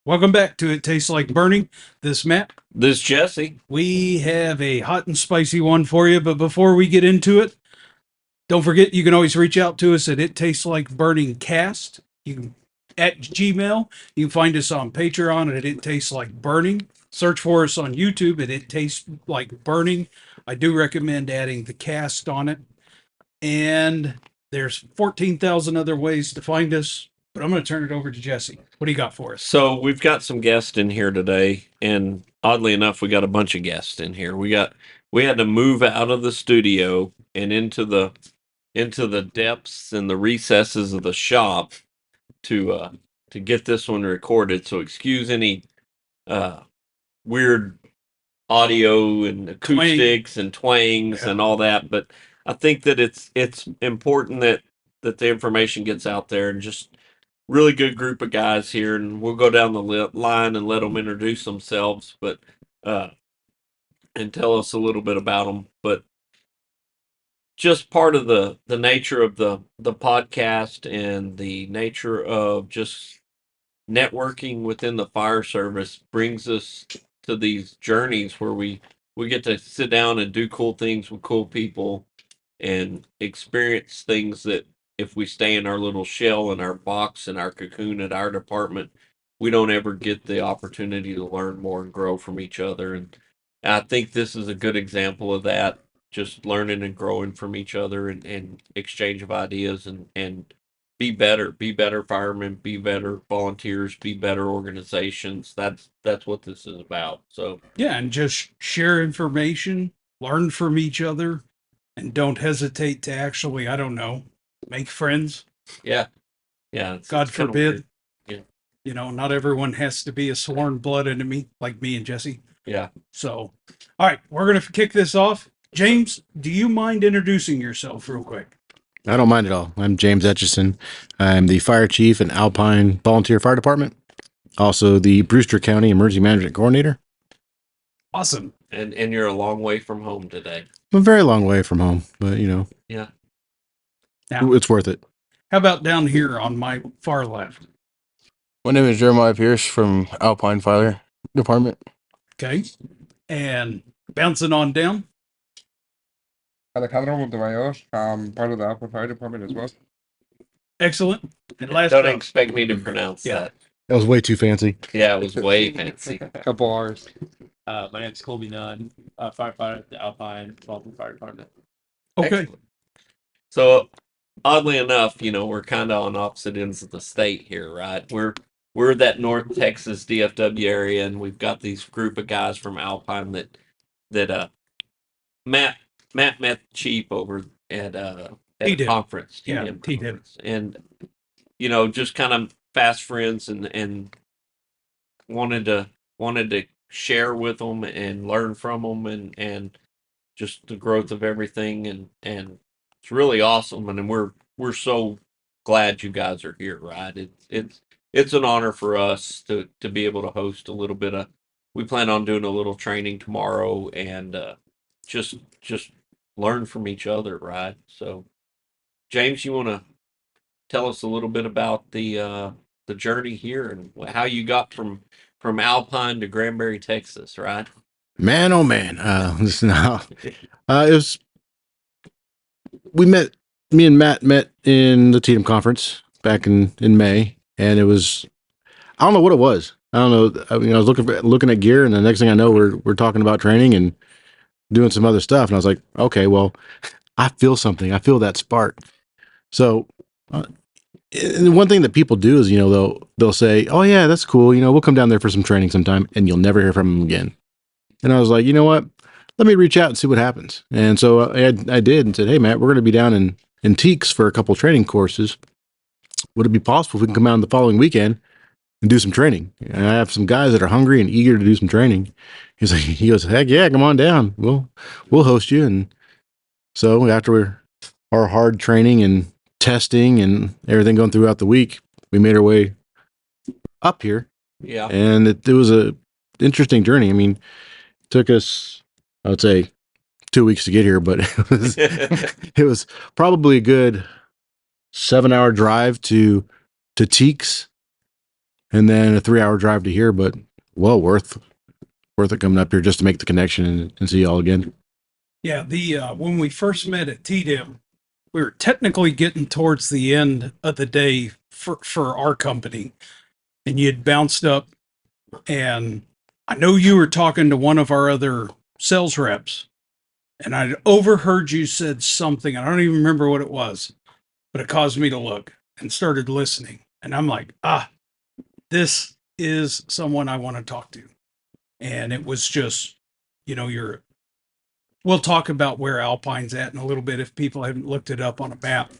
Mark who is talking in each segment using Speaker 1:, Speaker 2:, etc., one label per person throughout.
Speaker 1: Welcome back to It Tastes Like Burning. This is Matt.
Speaker 2: This is Jesse.
Speaker 1: We have a hot and spicy one for you, but before we get into it, don't forget you can always reach out to us at ittasteslikeburningcast. You can at Gmail. You can find us on Patreon at It Tastes Like Burning. Search for us on YouTube at It Tastes Like Burning. I do recommend adding the cast on it. And there's 14,000 other ways to find us. But I'm going to turn it over to Jesse. What do you got for us?
Speaker 2: So we've got some guests in here today, and oddly enough, we got a bunch of guests in here. We had to move out of the studio and into the depths and the recesses of the shop to get this one recorded. So excuse any weird audio and acoustics and twangs and all that, but I think that it's important that the information gets out there, and just really good group of guys here, and we'll go down the line and let them introduce themselves, but and tell us a little bit about them. But just part of the nature of the podcast and the nature of just networking within the fire service brings us to these journeys where we get to sit down and do cool things with cool people and experience things that if we stay in our little shell and our box and our cocoon at our department, we don't ever get the opportunity to learn more and grow from each other. And I think this is a good example of that, just learning and growing from each other and exchange of ideas and be better firemen, be better volunteers, be better organizations. That's what this is about. So
Speaker 1: yeah, and just share information, learn from each other, and don't hesitate to actually, I don't know, make friends.
Speaker 2: Yeah.
Speaker 1: God forbid.
Speaker 2: Yeah.
Speaker 1: You know, not everyone has to be a sworn blood enemy like me and Jesse.
Speaker 2: Yeah.
Speaker 1: So, all right, we're going to kick this off. James, do you mind introducing yourself real quick?
Speaker 3: I don't mind at all. I'm James Etchison. I'm the fire chief in Alpine Volunteer Fire Department. Also the Brewster County Emergency Management Coordinator.
Speaker 1: Awesome.
Speaker 2: And you're a long way from home today.
Speaker 3: I'm a very long way from home, but you know.
Speaker 2: Yeah.
Speaker 1: Now,
Speaker 3: it's worth it.
Speaker 1: How about down here on my far left?
Speaker 4: My name is Jeremiah Pierce from Alpine Fire Department.
Speaker 1: Okay. And bouncing on down.
Speaker 5: Alejandro Montemayor, part of the Alpine Fire Department as well.
Speaker 1: Excellent. And last
Speaker 2: Don't
Speaker 1: up,
Speaker 2: expect me to pronounce that.
Speaker 3: That was way too fancy.
Speaker 2: Yeah, it was way fancy.
Speaker 5: Couple hours.
Speaker 6: My name is Colby Nunn, firefighter at the Alpine Volunteer Fire Department.
Speaker 1: okay.
Speaker 2: Excellent. So oddly enough, you know, we're kind of on opposite ends of the state here, right? We're that North Texas DFW area, and we've got these group of guys from Alpine that Matt met Chief over at a conference.
Speaker 1: TDIM
Speaker 2: conference. And you know, just kind of fast friends and wanted to share with them and learn from them and just the growth of everything, and it's really awesome. And we're so glad you guys are here, right? It's an honor for us to be able to host a little bit of. We plan on doing a little training tomorrow and just learn from each other, right? So, James, you want to tell us a little bit about the journey here and how you got from Alpine to Granbury, Texas, right?
Speaker 3: Man, oh man. Listen, it was. Me and Matt met in the TDIM conference back in May, and it was. I don't know what it was. I don't know. I mean, I was looking at gear, and the next thing I know, we're talking about training and doing some other stuff, and I was like, okay, well, I feel something. I feel that spark. So, and one thing that people do is, you know, they'll say, oh yeah, that's cool. You know, we'll come down there for some training sometime, and you'll never hear from them again. And I was like, you know what? Let me reach out and see what happens. And so I did and said, hey, Matt, we're going to be down in Teeks for a couple training courses. Would it be possible if we can come out the following weekend and do some training? And I have some guys that are hungry and eager to do some training. He goes, heck yeah, come on down. We'll host you. And so after our hard training and testing and everything going throughout the week, we made our way up here.
Speaker 2: Yeah.
Speaker 3: And it was a interesting journey. I mean, it took us, I would say, 2 weeks to get here, but it was probably a good 7-hour drive to Teeks. and then a 3-hour drive to here, but well worth it coming up here just to make the connection and see y'all again.
Speaker 1: Yeah, the when we first met at TDM, we were technically getting towards the end of the day for our company, and you had bounced up, and I know you were talking to one of our other sales reps, and I overheard you said something. I don't even remember what it was, but it caused me to look and started listening, and I'm like, this is someone I want to talk to. And it was just, we'll talk about where Alpine's at in a little bit if people haven't looked it up on a map.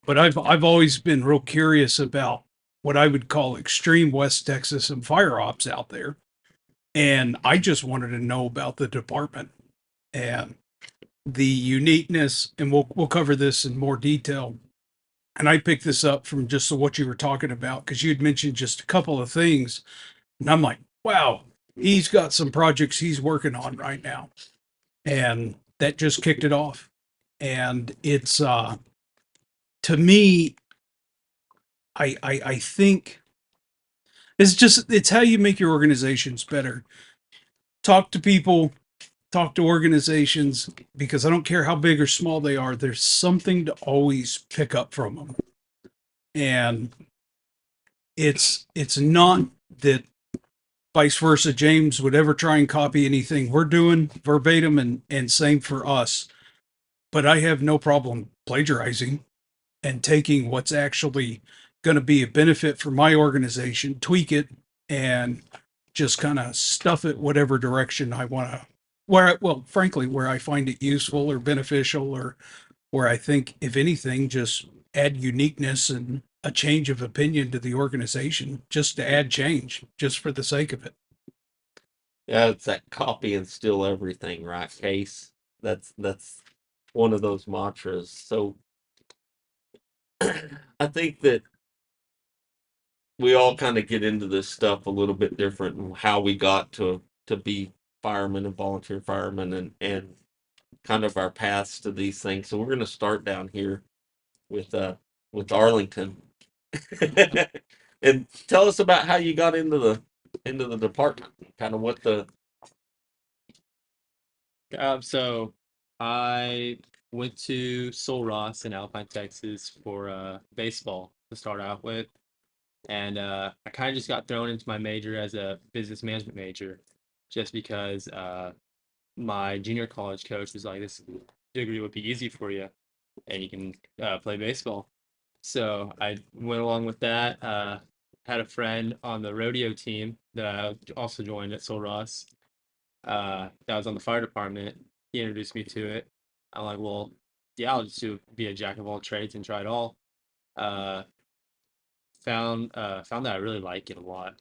Speaker 1: But I've always been real curious about what I would call extreme West Texas and fire ops out there. And I just wanted to know about the department and the uniqueness, and we'll cover this in more detail. And I picked this up from just what you were talking about, because you'd mentioned just a couple of things. And I'm like, wow, he's got some projects he's working on right now. And that just kicked it off. And it's to me, I think it's how you make your organizations better. Talk to people, talk to organizations, because I don't care how big or small they are, there's something to always pick up from them. And it's not that vice versa James would ever try and copy anything we're doing verbatim, and same for us. But I have no problem plagiarizing and taking what's actually going to be a benefit for my organization, tweak it, and just kind of stuff it whatever direction I want to, frankly, where I find it useful or beneficial, or where I think, if anything, just add uniqueness and a change of opinion to the organization, just to add change, just for the sake of it.
Speaker 2: Yeah, it's that copy and steal everything, right, Case? That's one of those mantras. So I think that we all kind of get into this stuff a little bit different, and how we got to be firemen and volunteer firemen, and kind of our paths to these things. So we're going to start down here with Arlington. And tell us about how you got into the department, kind of what the
Speaker 6: So I went to Sul Ross in Alpine, Texas for baseball to start out with. And I kind of just got thrown into my major as a business management major, just because my junior college coach was like, this degree would be easy for you and you can play baseball. So I went along with that. Had a friend on the rodeo team that I also joined at Sul Ross. That was on the fire department. He introduced me to it. I'm like, well, yeah, I'll just be a jack of all trades and try it all. Found that I really like it a lot,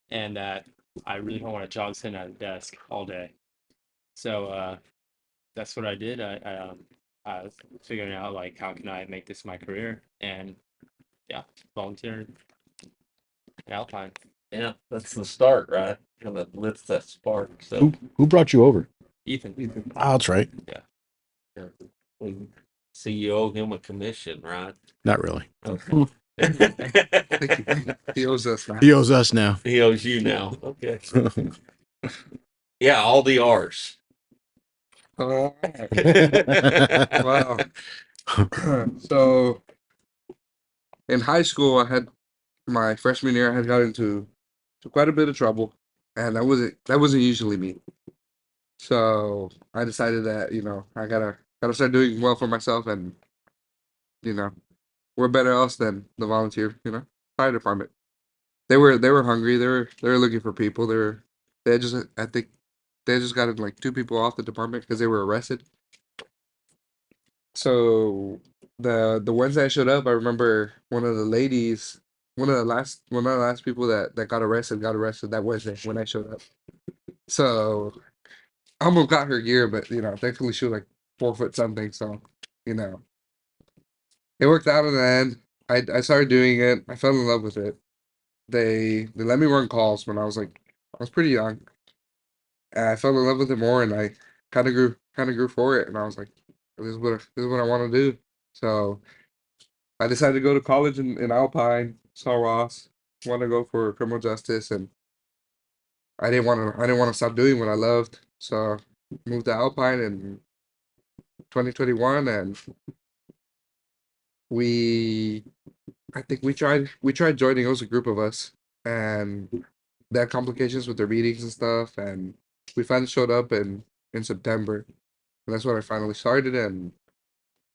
Speaker 6: and that I really don't want to jog sitting at a desk all day. So that's what I did. I was figuring out, like, how can I make this my career, and yeah, volunteering at Alpine.
Speaker 2: Yeah, that's the start, right? Kind of lifts that spark. So
Speaker 3: Who brought you over?
Speaker 6: Ethan.
Speaker 3: Oh, that's right.
Speaker 2: yeah, we see you owe him a commission, right?
Speaker 3: Not really.
Speaker 2: Okay.
Speaker 5: He owes us now.
Speaker 3: He owes us now.
Speaker 2: He owes you now. Okay. Yeah, all the R's.
Speaker 5: All right. Wow. So in high school, my freshman year, I had got into quite a bit of trouble, and that wasn't usually me. So I decided that I gotta start doing well for myself, and we're better else than the volunteer fire department. They were hungry. They were looking for people. I think they just got like 2 people off the department because they were arrested. So the Wednesday I showed up, I remember one of the last people that got arrested that Wednesday when I showed up. So I almost got her gear, but thankfully she was like 4 foot something. So it worked out in the end. I started doing it. I fell in love with it. They let me run calls when I was pretty young. And I fell in love with it more, and I kind of grew for it. And I was like, this is what I want to do. So I decided to go to college in Alpine, Sul Ross, want to go for criminal justice, and I didn't want to stop doing what I loved. So moved to Alpine in 2021, and I think we tried joining. It was a group of us, and they had complications with their meetings and stuff, and we finally showed up in September, and that's when I finally started. And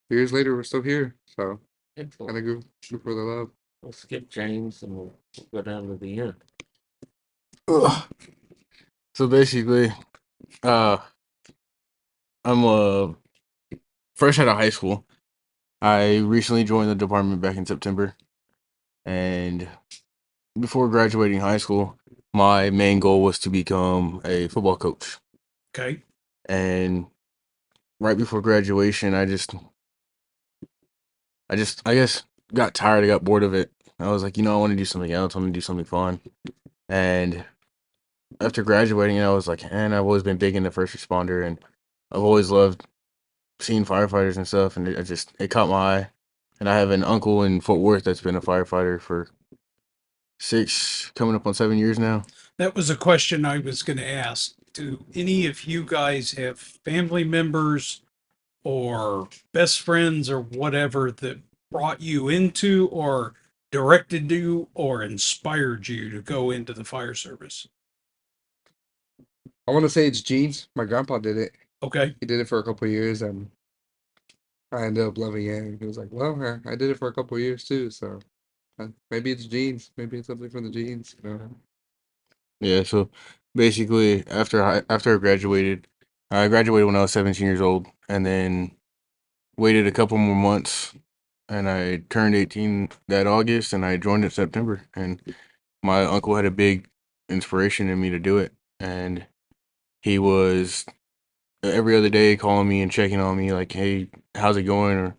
Speaker 5: years later, we're still here. So
Speaker 2: Excellent.
Speaker 5: kind of group for the love.
Speaker 2: We'll skip James and we'll go down to the end.
Speaker 4: So basically, I'm fresh out of high school. I recently joined the department back in September, and before graduating high school, my main goal was to become a football coach.
Speaker 1: Okay.
Speaker 4: And right before graduation, I guess got tired. I got bored of it. I was like, I want to do something else. I want to do something fun. And after graduating, I was like, and I've always been big into first responder, and I've always loved seeing firefighters and stuff. And it caught my eye. And I have an uncle in Fort Worth that's been a firefighter for 6, coming up on 7 years now.
Speaker 1: That was a question I was going to ask. Do any of you guys have family members or best friends or whatever that brought you into or directed you or inspired you to go into the fire service?
Speaker 5: I want to say it's genes. My grandpa did it.
Speaker 1: Okay.
Speaker 5: He did it for a couple of years, and I ended up loving it. And he was like, "Well, I did it for a couple of years too, so maybe it's genes. Maybe it's something from the genes."
Speaker 4: Yeah, so basically, after I graduated when I was 17 years old, and then waited a couple more months, and I turned 18 that August, and I joined in September. And my uncle had a big inspiration in me to do it, and he was every other day calling me and checking on me, like, "Hey, how's it going?" Or,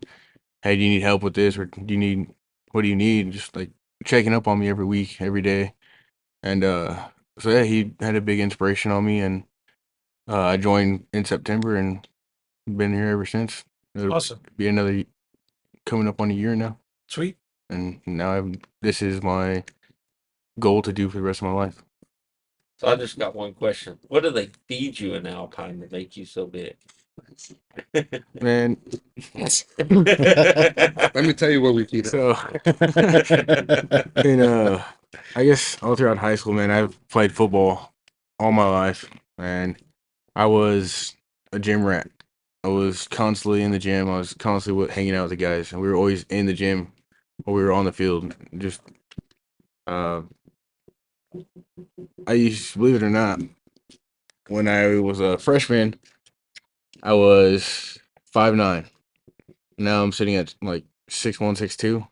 Speaker 4: "Hey, do you need help with this?" Or, what do you need?" Just like checking up on me every week, every day. And so yeah, he had a big inspiration on me, and I joined in September and been here ever since. It'll
Speaker 1: Awesome.
Speaker 4: be another coming up on a year now,
Speaker 1: Sweet.
Speaker 4: and now this is my goal to do for the rest of my life.
Speaker 2: So I just got one question. What do they feed you in Alpine to make you so big?
Speaker 4: Man,
Speaker 5: Let me tell you what we keep.
Speaker 4: so I guess all throughout high school, man, I've played football all my life, and I was a gym rat. I was constantly in the gym. I was constantly hanging out with the guys, and we were always in the gym or we were on the field. Just, I used, believe it or not, when I was a freshman, I was 5'9". Now I'm sitting at like 6'1", 6'2".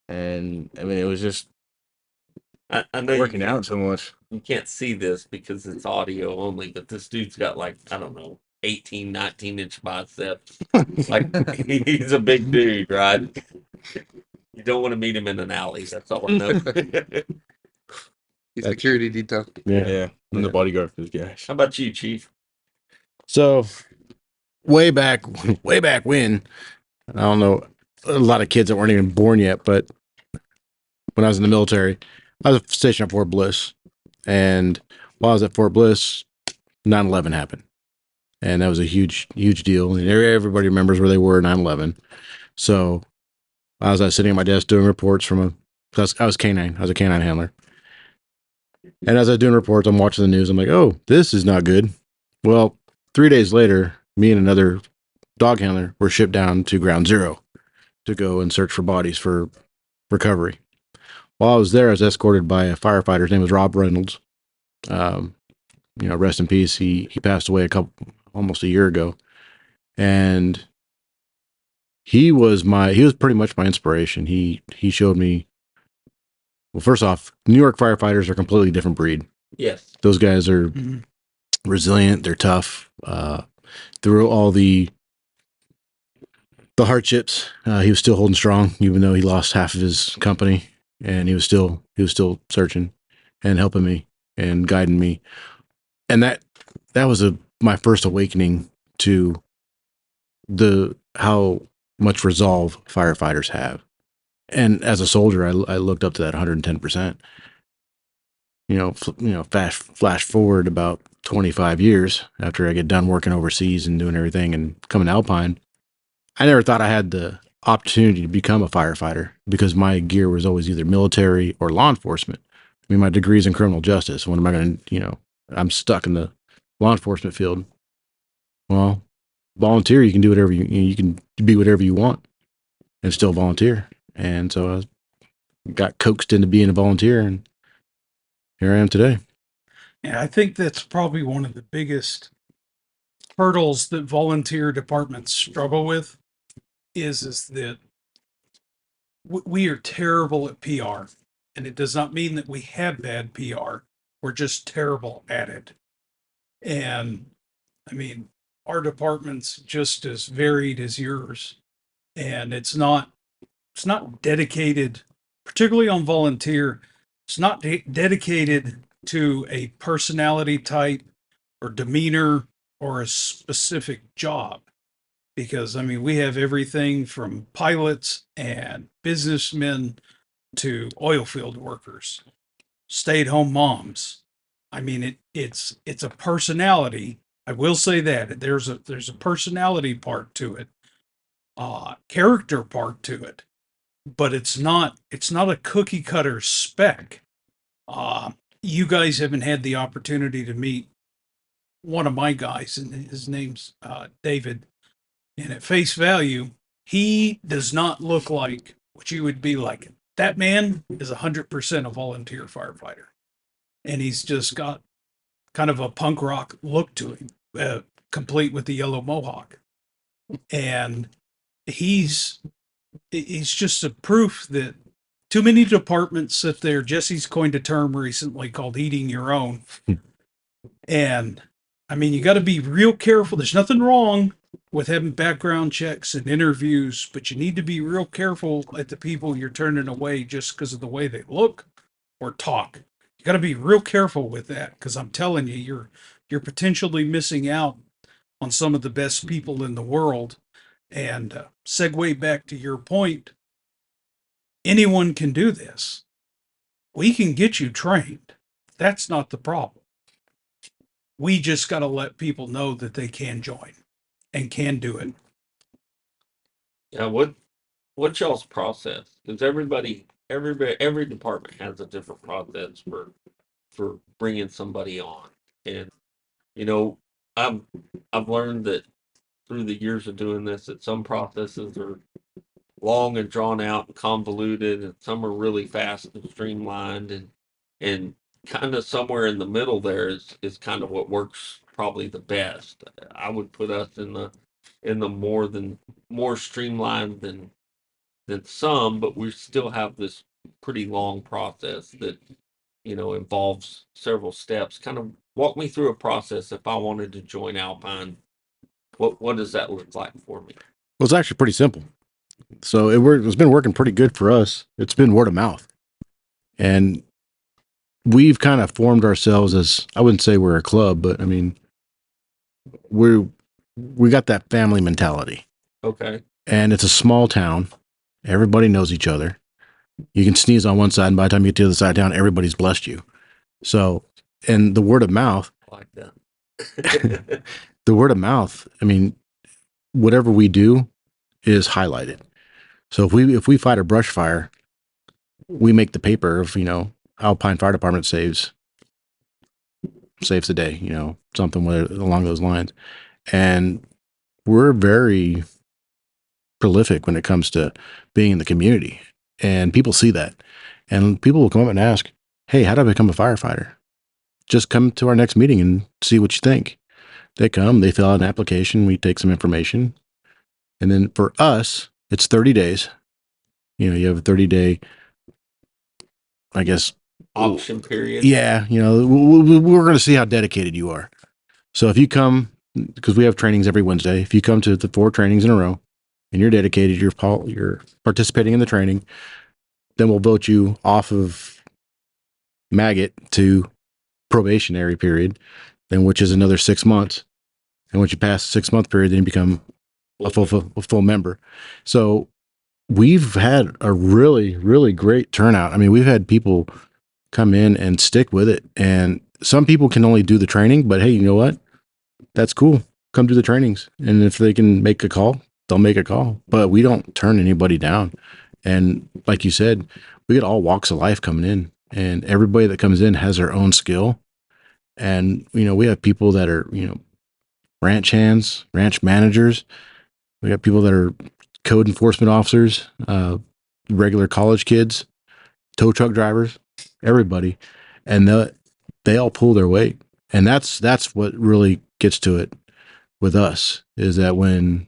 Speaker 4: And I mean, it was just
Speaker 2: I know
Speaker 4: working out so much.
Speaker 2: you can't see this because it's audio only, but this dude's got like, I don't know, 18, 19-inch biceps. Like, he's a big dude, right? You don't want to meet him in an alley. That's all I know.
Speaker 5: He's security detail.
Speaker 4: Yeah. I'm the bodyguard for those guys.
Speaker 2: How about you, Chief?
Speaker 3: So way back when, I don't know, a lot of kids that weren't even born yet, but when I was in the military, I was stationed at Fort Bliss. And while I was at Fort Bliss, 9/11 happened. And that was a huge, huge deal. And everybody remembers where they were 9/11. So I was sitting at my desk doing reports I was canine. I was a canine handler. And as I was doing reports, I'm watching the news. I'm like, oh, this is not good. Well, 3 days later, me and another dog handler were shipped down to Ground Zero to go and search for bodies for recovery. While I was there, I was escorted by a firefighter. His name was Rob Reynolds. Rest in peace. He passed away almost a year ago. And he was pretty much my inspiration. He showed me, well, first off, New York firefighters are a completely different breed.
Speaker 2: Yes.
Speaker 3: Those guys are resilient. They're tough. Through all the hardships, he was still holding strong, even though he lost half of his company, and he was still searching and helping me and guiding me. And that was my first awakening to how much resolve firefighters have. And as a soldier, I looked up to that 110%. Flash forward about 25 years after I get done working overseas and doing everything and coming to Alpine, I never thought I had the opportunity to become a firefighter because my gear was always either military or law enforcement. I mean, my degree's in criminal justice. When am I going to, I'm stuck in the law enforcement field. Well, volunteer, you can do whatever you can be whatever you want and still volunteer. And so I got coaxed into being a volunteer, and here I am today.
Speaker 1: Yeah, I think that's probably one of the biggest hurdles that volunteer departments struggle with is that we are terrible at PR. And it does not mean that we have bad PR. We're just terrible at it. And I mean, our department's just as varied as yours. And it's not dedicated, particularly on volunteer, it's not dedicated to a personality type or demeanor or a specific job. Because I mean, we have everything from pilots and businessmen to oil field workers, stay-at-home moms. I mean, it's a personality. I will say that there's a personality part to it, character part to it, but it's not a cookie cutter spec. You guys haven't had the opportunity to meet one of my guys, and his name's David. And at face value, he does not look like what you would be like. That man is 100% a volunteer firefighter. And he's just got kind of a punk rock look to him, complete with the yellow mohawk. And he's just a proof that too many departments sit there. Jesse's coined a term recently called eating your own. And I mean, you got to be real careful. There's nothing wrong with having background checks and interviews, but you need to be real careful at the people you're turning away just because of the way they look or talk. You got to be real careful with that, because I'm telling you, you're potentially missing out on some of the best people in the world. And segue back to your point, anyone can do this. We can get you trained. That's not the problem. We just got to let people know that they can join and can do it.
Speaker 2: Yeah, what's y'all's process? Because every department has a different process for bringing somebody on, and you know, I've I've learned that through the years of doing this that some processes are long and drawn out and convoluted, and some are really fast and streamlined, and kind of somewhere in the middle there is kind of what works probably the best. I would put us in the more streamlined than some, but we still have this pretty long process that involves several steps. Kind of walk me through a process if I wanted to join Alpine. What does that look like for me?
Speaker 3: Well, it's actually pretty simple. So it's been working pretty good for us. It's been word of mouth. And we've kind of formed ourselves as, I wouldn't say we're a club, but I mean, we got that family mentality.
Speaker 2: Okay.
Speaker 3: And it's a small town. Everybody knows each other. You can sneeze on one side, and by the time you get to the other side of town, everybody's blessed you. So, and the word of mouth,
Speaker 2: I like that.
Speaker 3: the word of mouth, I mean, whatever we do is highlighted. So if we fight a brush fire, we make the paper of, Alpine Fire Department saves the day, something along those lines. And we're very prolific when it comes to being in the community, and people see that, and people will come up and ask, "Hey, how do I become a firefighter?" Just come to our next meeting and see what you think. They come, they fill out an application, we take some information, and then for us, it's 30 days. You have a 30-day, I guess,
Speaker 2: option period.
Speaker 3: Yeah, we're going to see how dedicated you are. So if you come, because we have trainings every Wednesday, if you come to the 4 trainings in a row and you're dedicated, you're participating in the training, then we'll vote you off of maggot to probationary period, then which is another 6 months. And once you pass the 6-month period, then you become a full member. So we've had a really, really great turnout. I mean, we've had people come in and stick with it. And some people can only do the training, but hey, you know what? That's cool. Come do the trainings. And if they can make a call, they'll make a call. But we don't turn anybody down. And like you said, we get all walks of life coming in, and everybody that comes in has their own skill. And, we have people that are, ranch hands, ranch managers. We got people that are code enforcement officers, regular college kids, tow truck drivers, everybody, and they all pull their weight, and that's what really gets to it with us is that when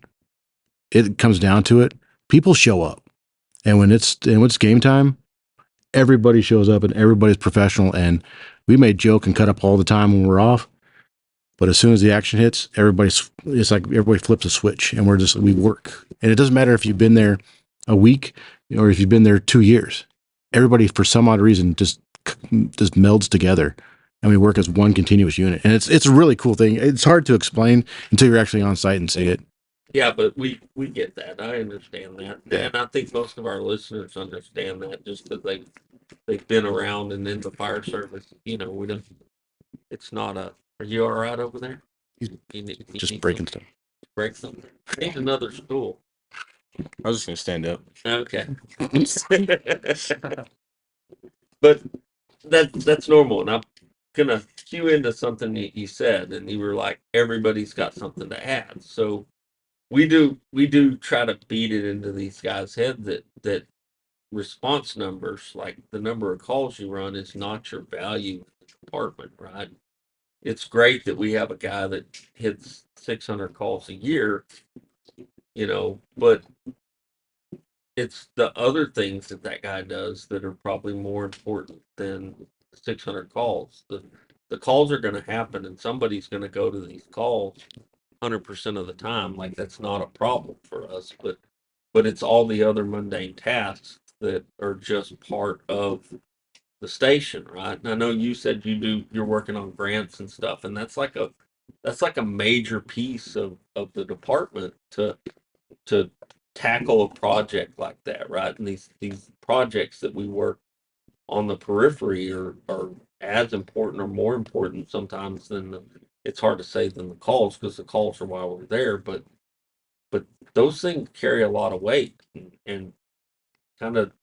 Speaker 3: it comes down to it, people show up, and when it's game time, everybody shows up and everybody's professional, and we may joke and cut up all the time when we're off. But as soon as the action hits, it's like everybody flips a switch and we work. And it doesn't matter if you've been there a week or if you've been there 2 years. Everybody, for some odd reason, just melds together and we work as one continuous unit. And it's a really cool thing. It's hard to explain until you're actually on site and see it.
Speaker 2: Yeah, but we get that. I understand that.
Speaker 3: Yeah.
Speaker 2: And I think most of our listeners understand that just because they've been around and in the fire service. We don't, it's not a, are you all right over there? You need
Speaker 3: Just breaking stuff.
Speaker 2: break something. Need another stool.
Speaker 4: I was just gonna stand up.
Speaker 2: Okay. But that's normal, and I'm gonna cue into something that you said, and you were like, everybody's got something to add. So we do try to beat it into these guys' head that response numbers, like the number of calls you run, is not your value in the department, right? It's great that we have a guy that hits 600 calls a year, but it's the other things that guy does that are probably more important than 600 calls. The calls are going to happen, and somebody's going to go to these calls 100% of the time. Like, that's not a problem for us, but it's all the other mundane tasks that are just part of the station, right? And I know you said you're working on grants and stuff, and that's like a major piece of the department to tackle a project like that, right? And these projects that we work on the periphery are as important or more important sometimes than it's hard to say than the calls, because the calls are why we're there, but those things carry a lot of weight, and kind of,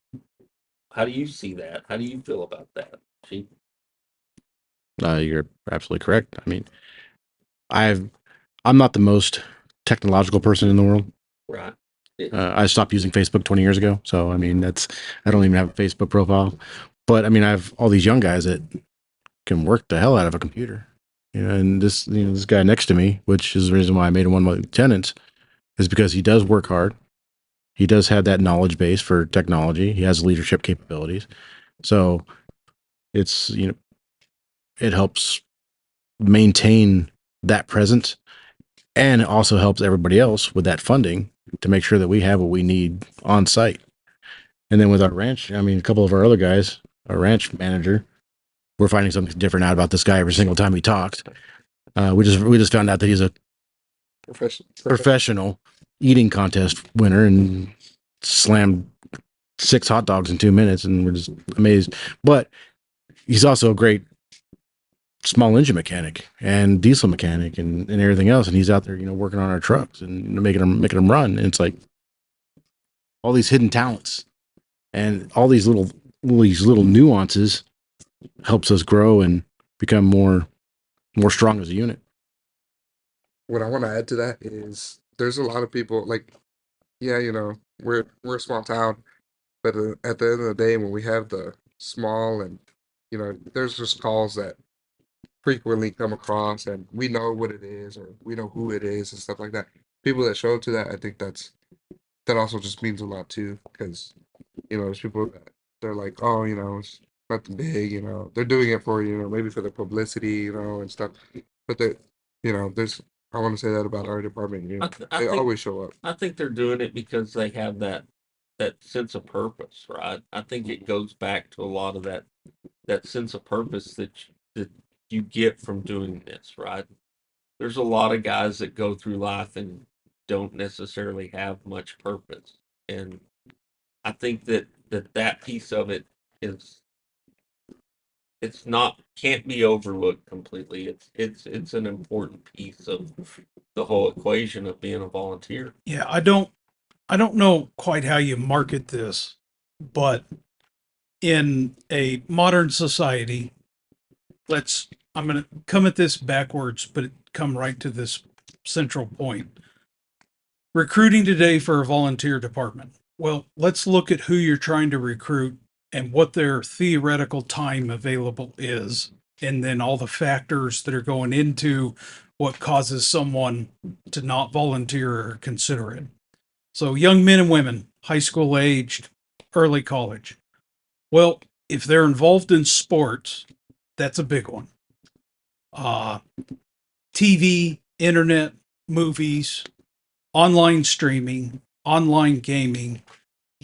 Speaker 2: how do you see that? How do you feel about that, Chief?
Speaker 3: You're absolutely correct. I mean, I'm not the most technological person in the world.
Speaker 2: Right.
Speaker 3: I stopped using Facebook 20 years ago. So, I mean, I don't even have a Facebook profile. But I mean, I have all these young guys that can work the hell out of a computer. And this guy next to me, which is the reason why I made him one of my lieutenants, is because he does work hard. He does have that knowledge base for technology. He has leadership capabilities. So it's, it helps maintain that presence, and it also helps everybody else with that funding to make sure that we have what we need on site. And then with our ranch, I mean, a couple of our other guys, our ranch manager, we're finding something different out about this guy every single time he talks. We just found out that he's a professional eating contest winner and slammed 6 hot dogs in 2 minutes, and we're just amazed. But he's also a great small engine mechanic and diesel mechanic and everything else. And he's out there, working on our trucks and making them run. And it's like all these hidden talents and all these little nuances helps us grow and become more strong as a unit.
Speaker 5: What I want to add to that is there's a lot of people like, yeah, we're a small town, but at the end of the day, when we have the small and there's just calls that frequently come across, and we know what it is or we know who it is and stuff like that. People that show up to that, I think that also just means a lot too, because there's people that they're like, oh, it's nothing big, they're doing it for maybe for the publicity, and stuff, but there's I want to say that about our department.
Speaker 2: I
Speaker 5: They
Speaker 2: think
Speaker 5: always show up.
Speaker 2: I think they're doing it because they have that sense of purpose, right? I think it goes back to a lot of that sense of purpose that you get from doing this, right? There's a lot of guys that go through life and don't necessarily have much purpose, and I think that piece of it is it's not can't be overlooked completely. It's an important piece of the whole equation of being a volunteer.
Speaker 1: Yeah, I don't know quite how you market this, but in a modern society, I'm going to come at this backwards, but come right to this central point. Recruiting today for a volunteer department. Well, let's look at who you're trying to recruit and what their theoretical time available is, and then all the factors that are going into what causes someone to not volunteer or consider it. So, young men and women, high school aged, early college. Well, if they're involved in sports, that's a big one. Uh, TV, internet, movies, online streaming, online gaming.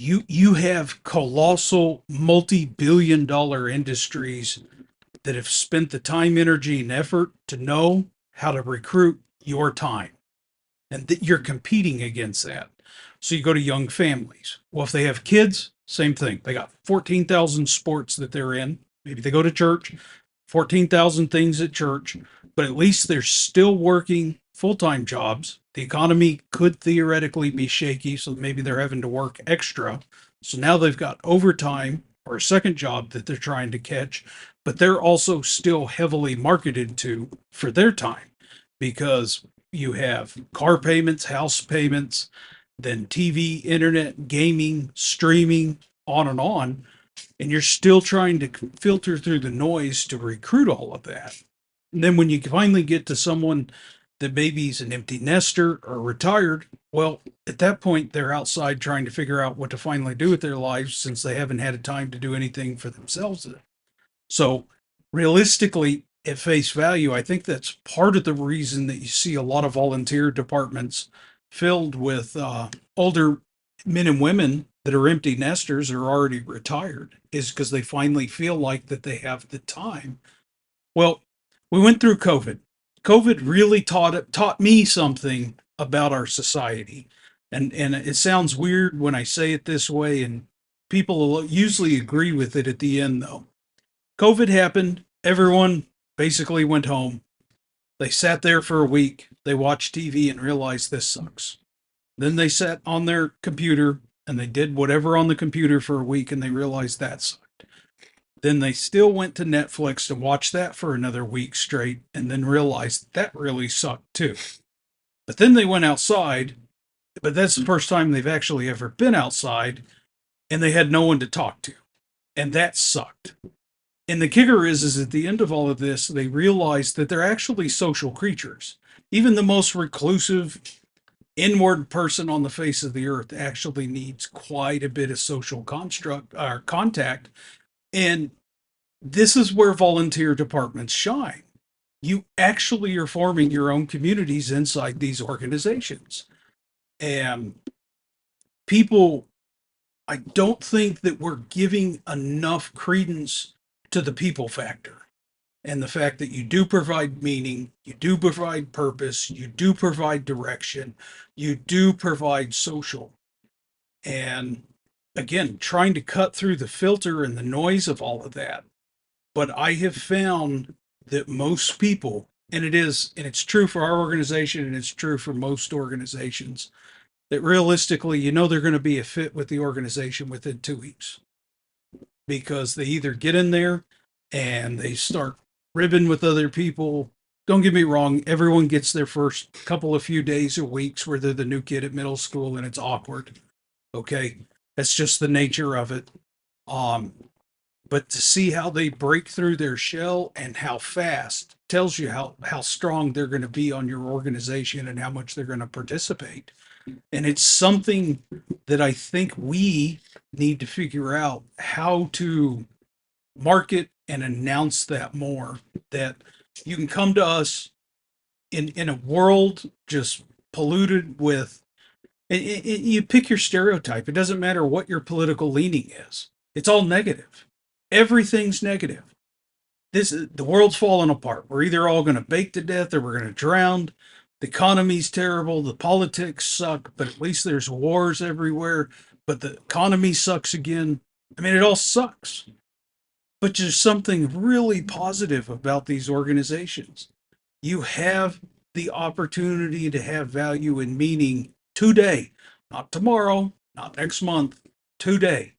Speaker 1: You have colossal multi-billion dollar industries that have spent the time, energy, and effort to know how to recruit your time. And that you're competing against that. So you go to young families. Well, if they have kids, same thing. They got 14,000 sports that they're in. Maybe they go to church, 14,000 things at church, but at least they're still working full-time jobs. The economy could theoretically be shaky, so maybe they're having to work extra. So now they've got overtime or a second job that they're trying to catch, but they're also still heavily marketed to for their time because you have car payments, house payments, then TV, internet, gaming, streaming, on, and you're still trying to filter through the noise to recruit all of that. And then when you finally get to someone that maybe is an empty nester or retired, well, at that point, they're outside trying to figure out what to finally do with their lives since they haven't had time to do anything for themselves. So, realistically, at face value, I think that's part of the reason that you see a lot of volunteer departments filled with older men and women that are empty nesters or already retired, is because they finally feel like that they have the time. Well, we went through COVID. COVID really taught me something about our society, and it sounds weird when I say it this way, and people will usually agree with it at the end, though. COVID happened. Everyone basically went home. They sat there for a week. They watched TV and realized this sucks. Then they sat on their computer and they did whatever on the computer for a week and they realized that sucked. Then they still went to Netflix to watch that for another week straight and then realized that really sucked too. But then they went outside, but that's the first time they've actually ever been outside and they had no one to talk to. And that sucked. And the kicker is at the end of all of this, they realize that they're actually social creatures. Even the most reclusive, inward person on the face of the earth actually needs quite a bit of social construct or contact. And this is where volunteer departments shine. You actually are forming your own communities inside these organizations. And people, I don't think that we're giving enough credence to the people factor and the fact that you do provide meaning, you do provide purpose, you do provide direction, you do provide social. And again, trying to cut through the filter and the noise of all of that. But I have found that most people, and it's true for our organization and it's true for most organizations, that realistically, they're going to be a fit with the organization within 2 weeks because they either get in there and they start ribbing with other people. Don't get me wrong, everyone gets their first couple of few days or weeks where they're the new kid at middle school and it's awkward. Okay. That's just the nature of it. But to see how they break through their shell and how fast tells you how strong they're going to be on your organization and how much they're going to participate. And it's something that I think we need to figure out how to market and announce that more, that you can come to us in a world just polluted with, you pick your stereotype. It doesn't matter what your political leaning is. It's all negative. Everything's negative. The world's falling apart. We're either all going to bake to death or we're going to drown. The economy's terrible. The politics suck, but at least there's wars everywhere. but the economy sucks again. I mean, it all sucks. But there's something really positive about these organizations. You have the opportunity to have value and meaning today, not tomorrow, not next month, today.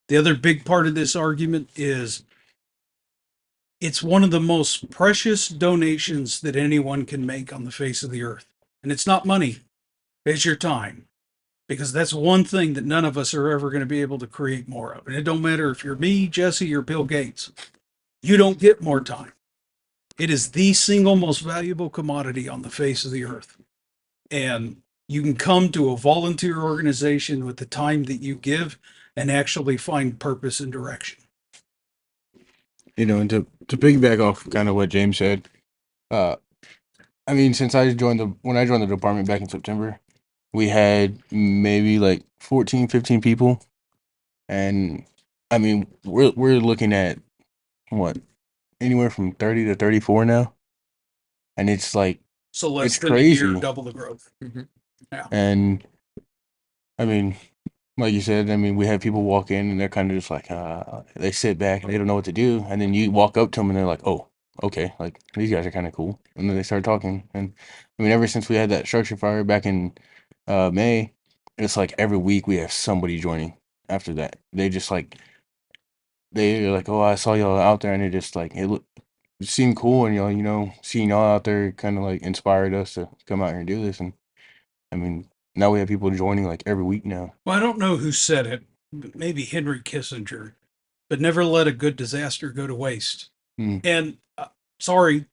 Speaker 1: The other big part of this argument is it's one of the most precious donations that anyone can make on the face of the earth. And it's not money, it's your time. Because that's one thing that none of us are ever going to be able to create more of. And it don't matter if you're me, Jesse, or Bill Gates. You don't get more time. It is the single most valuable commodity on the face of the earth. And you can come to a volunteer organization with the time that you give and actually find purpose and direction.
Speaker 4: You know, and to piggyback off kind of what James said, I mean, since when I joined the department back in September, we had maybe like 14, 15 people. And I mean, we're looking at what, anywhere from 30 to 34 now. And it's like,
Speaker 1: So less
Speaker 4: it's
Speaker 1: than a year,
Speaker 4: crazy.
Speaker 1: double the growth.
Speaker 4: And I mean, like you said, I mean, we have people walk in and they're kind of just like, they sit back and they don't know what to do. And then you walk up to them and they're like, oh, okay, like these guys are kind of cool. And then they start talking. And I mean, ever since we had that structure fire back in May, it's like every week we have somebody joining after that. They're like, oh, I saw y'all out there, and it just like, it seemed cool. And seeing y'all out there kind of like inspired us to come out here and do this. And I mean, now we have people joining like every week now.
Speaker 1: Well, I don't know who said it, but maybe Henry Kissinger, but never let a good disaster go to waste. And sorry,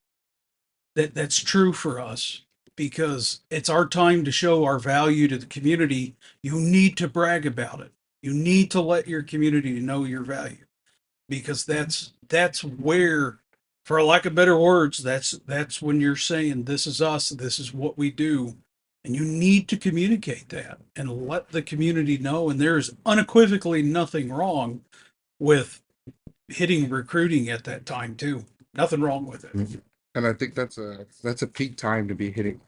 Speaker 1: that's true for us because it's our time to show our value to the community. You need to brag about it. You need to let your community know your value because that's where, for lack of better words, that's when you're saying this is us, this is what we do. And you need to communicate that and let the community know. And there is unequivocally nothing wrong with hitting recruiting at that time too. Nothing wrong with it.
Speaker 5: And I think that's a peak time to be hitting,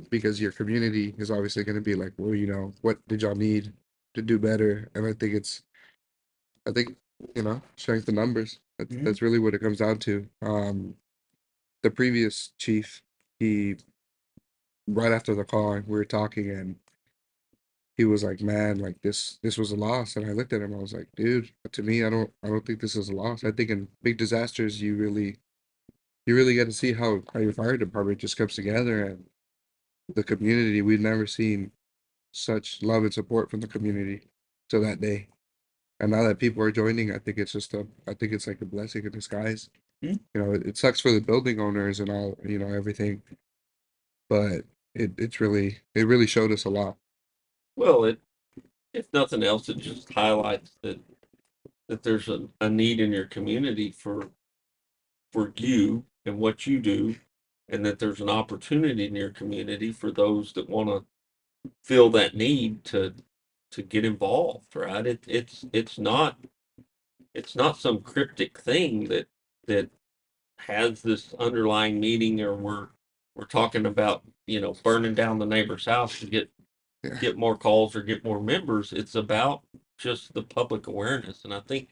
Speaker 5: because your community is obviously going to be like, well, what did y'all need to do better? And I think strength in numbers. That's really what it comes down to. The previous chief, he right after the call, we were talking, and he was like, "Man, like this was a loss." And I looked at him, I was like, "Dude, to me, I don't think this is a loss. I think in big disasters, you really get to see how your fire department just comes together and the community. We've never seen such love and support from the community till that day. And now that people are joining, I think it's like a blessing in disguise. It sucks for the building owners and all, everything, but it really showed us a lot.
Speaker 2: Well, if nothing else, it just highlights that there's a need in your community for you and what you do, and that there's an opportunity in your community for those that want to feel that need to get involved, right? It's not some cryptic thing that has this underlying meaning, or we're talking about burning down the neighbor's house to get more calls or get more members. It's about just the public awareness. And I think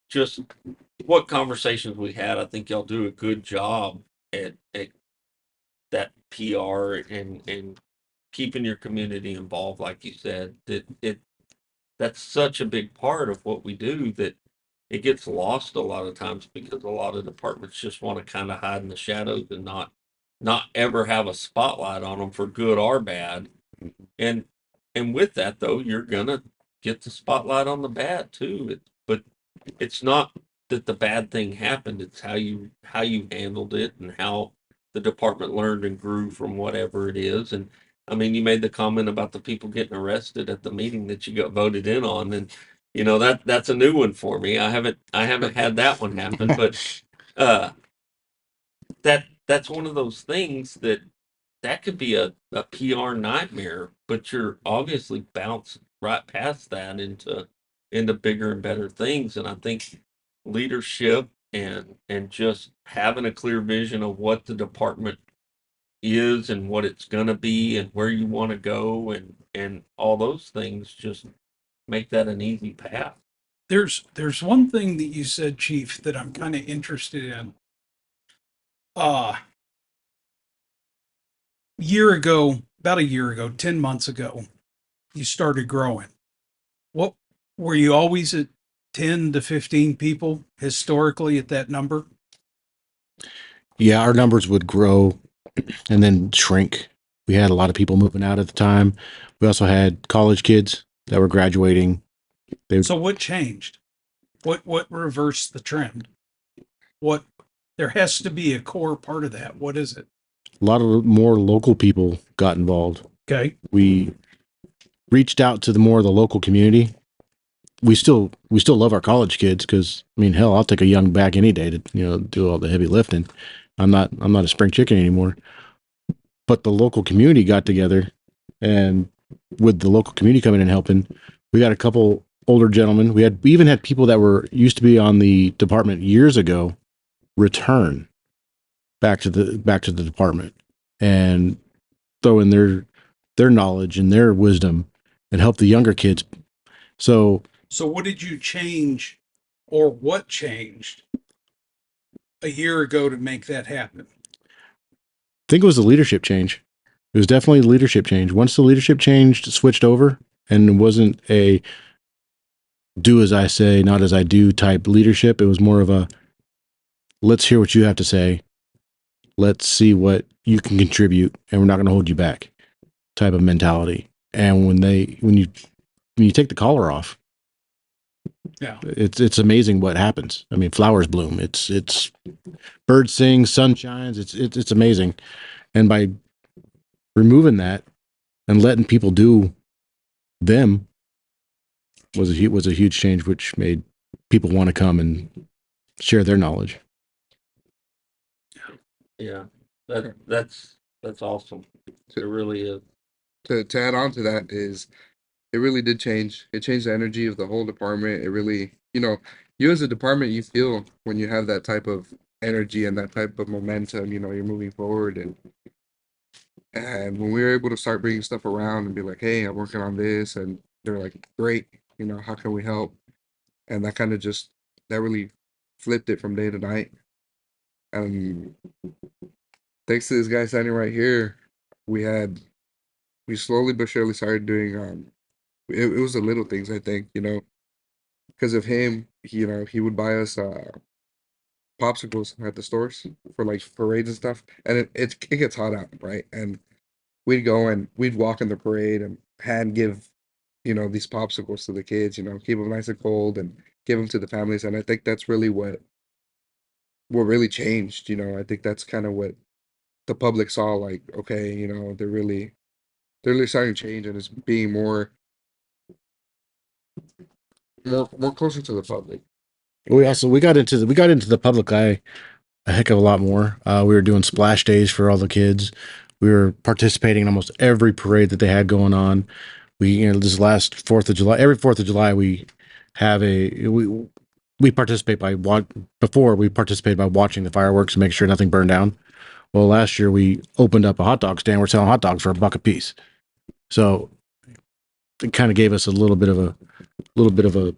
Speaker 2: just what conversations we had, I think y'all do a good job at that PR and keeping your community involved. Like you said, that's such a big part of what we do that it gets lost a lot of times because a lot of departments just want to kind of hide in the shadows and not ever have a spotlight on them for good or bad. And with that though, you're gonna get the spotlight on the bad too. But it's not that the bad thing happened. It's how you handled it and how the department learned and grew from whatever it is. And I mean, you made the comment about the people getting arrested at the meeting that you got voted in on, and that's a new one for me. I haven't had that one happen, but that's one of those things that could be a PR nightmare, but you're obviously bounced right past that into bigger and better things. And I think leadership and just having a clear vision of what the department is and what it's going to be and where you want to go and all those things just make that an easy path.
Speaker 1: There's one thing that you said, Chief, that I'm kind of interested in. About a year ago, 10 months ago, you started growing. What were you always at 10 to 15 people historically at that number?
Speaker 3: Yeah, our numbers would grow and then shrink. We had a lot of people moving out at the time. We also had college kids that were graduating.
Speaker 1: So what changed? What reversed the trend? What There has to be a core part of that. What is it?
Speaker 3: A lot of more local people got involved.
Speaker 1: Okay.
Speaker 3: We reached out to the more of the local community. We still love our college kids because I mean, hell, I'll take a young back any day to do all the heavy lifting. I'm not a spring chicken anymore. But the local community got together, and with the local community coming and helping, we got a couple older gentlemen. We even had people that were used to be on the department years ago return back to the department and throw in their knowledge and their wisdom and help the younger kids. So
Speaker 1: what did you change, or what changed a year ago to make that happen?
Speaker 3: I think it was the leadership change. It was definitely the leadership change. Once the leadership changed, switched over, and it wasn't a do as I say, not as I do type leadership. It was more of a let's hear what you have to say. Let's see what you can contribute, and we're not going to hold you back type of mentality. And when you take the collar off,
Speaker 1: Yeah,
Speaker 3: it's amazing what happens. I mean, flowers bloom. It's birds sing, sun shines. It's amazing. And by removing that and letting people do them was a huge change, which made people want to come and share their knowledge.
Speaker 2: Yeah, that's awesome. It really is.
Speaker 5: To add on to that is it really did change. It changed the energy of the whole department. It really, you as a department, you feel when you have that type of energy and that type of momentum, you're moving forward. And when we were able to start bringing stuff around and be like, hey, I'm working on this, and they're like, great, how can we help? And that kind of that really flipped it from day to night. And thanks to this guy standing right here, we slowly but surely started doing, it was the little things, I think, because of him, he would buy us popsicles at the stores for like parades and stuff, and it gets hot out, right? And we'd go and we'd walk in the parade and hand give, these popsicles to the kids, keep them nice and cold and give them to the families. And I think that's really what really changed. I think that's kind of what the public saw. Like, okay, they're really starting to change, and it's being more closer to the public.
Speaker 3: We got into the public eye a heck of a lot more. We were doing splash days for all the kids. We were participating in almost every parade that they had going on. This last 4th of July, every 4th of July, we participate before we participated by watching the fireworks and making sure nothing burned down. Well, last year we opened up a hot dog stand. We're selling hot dogs for $1 a piece. So it kind of gave us a little bit of a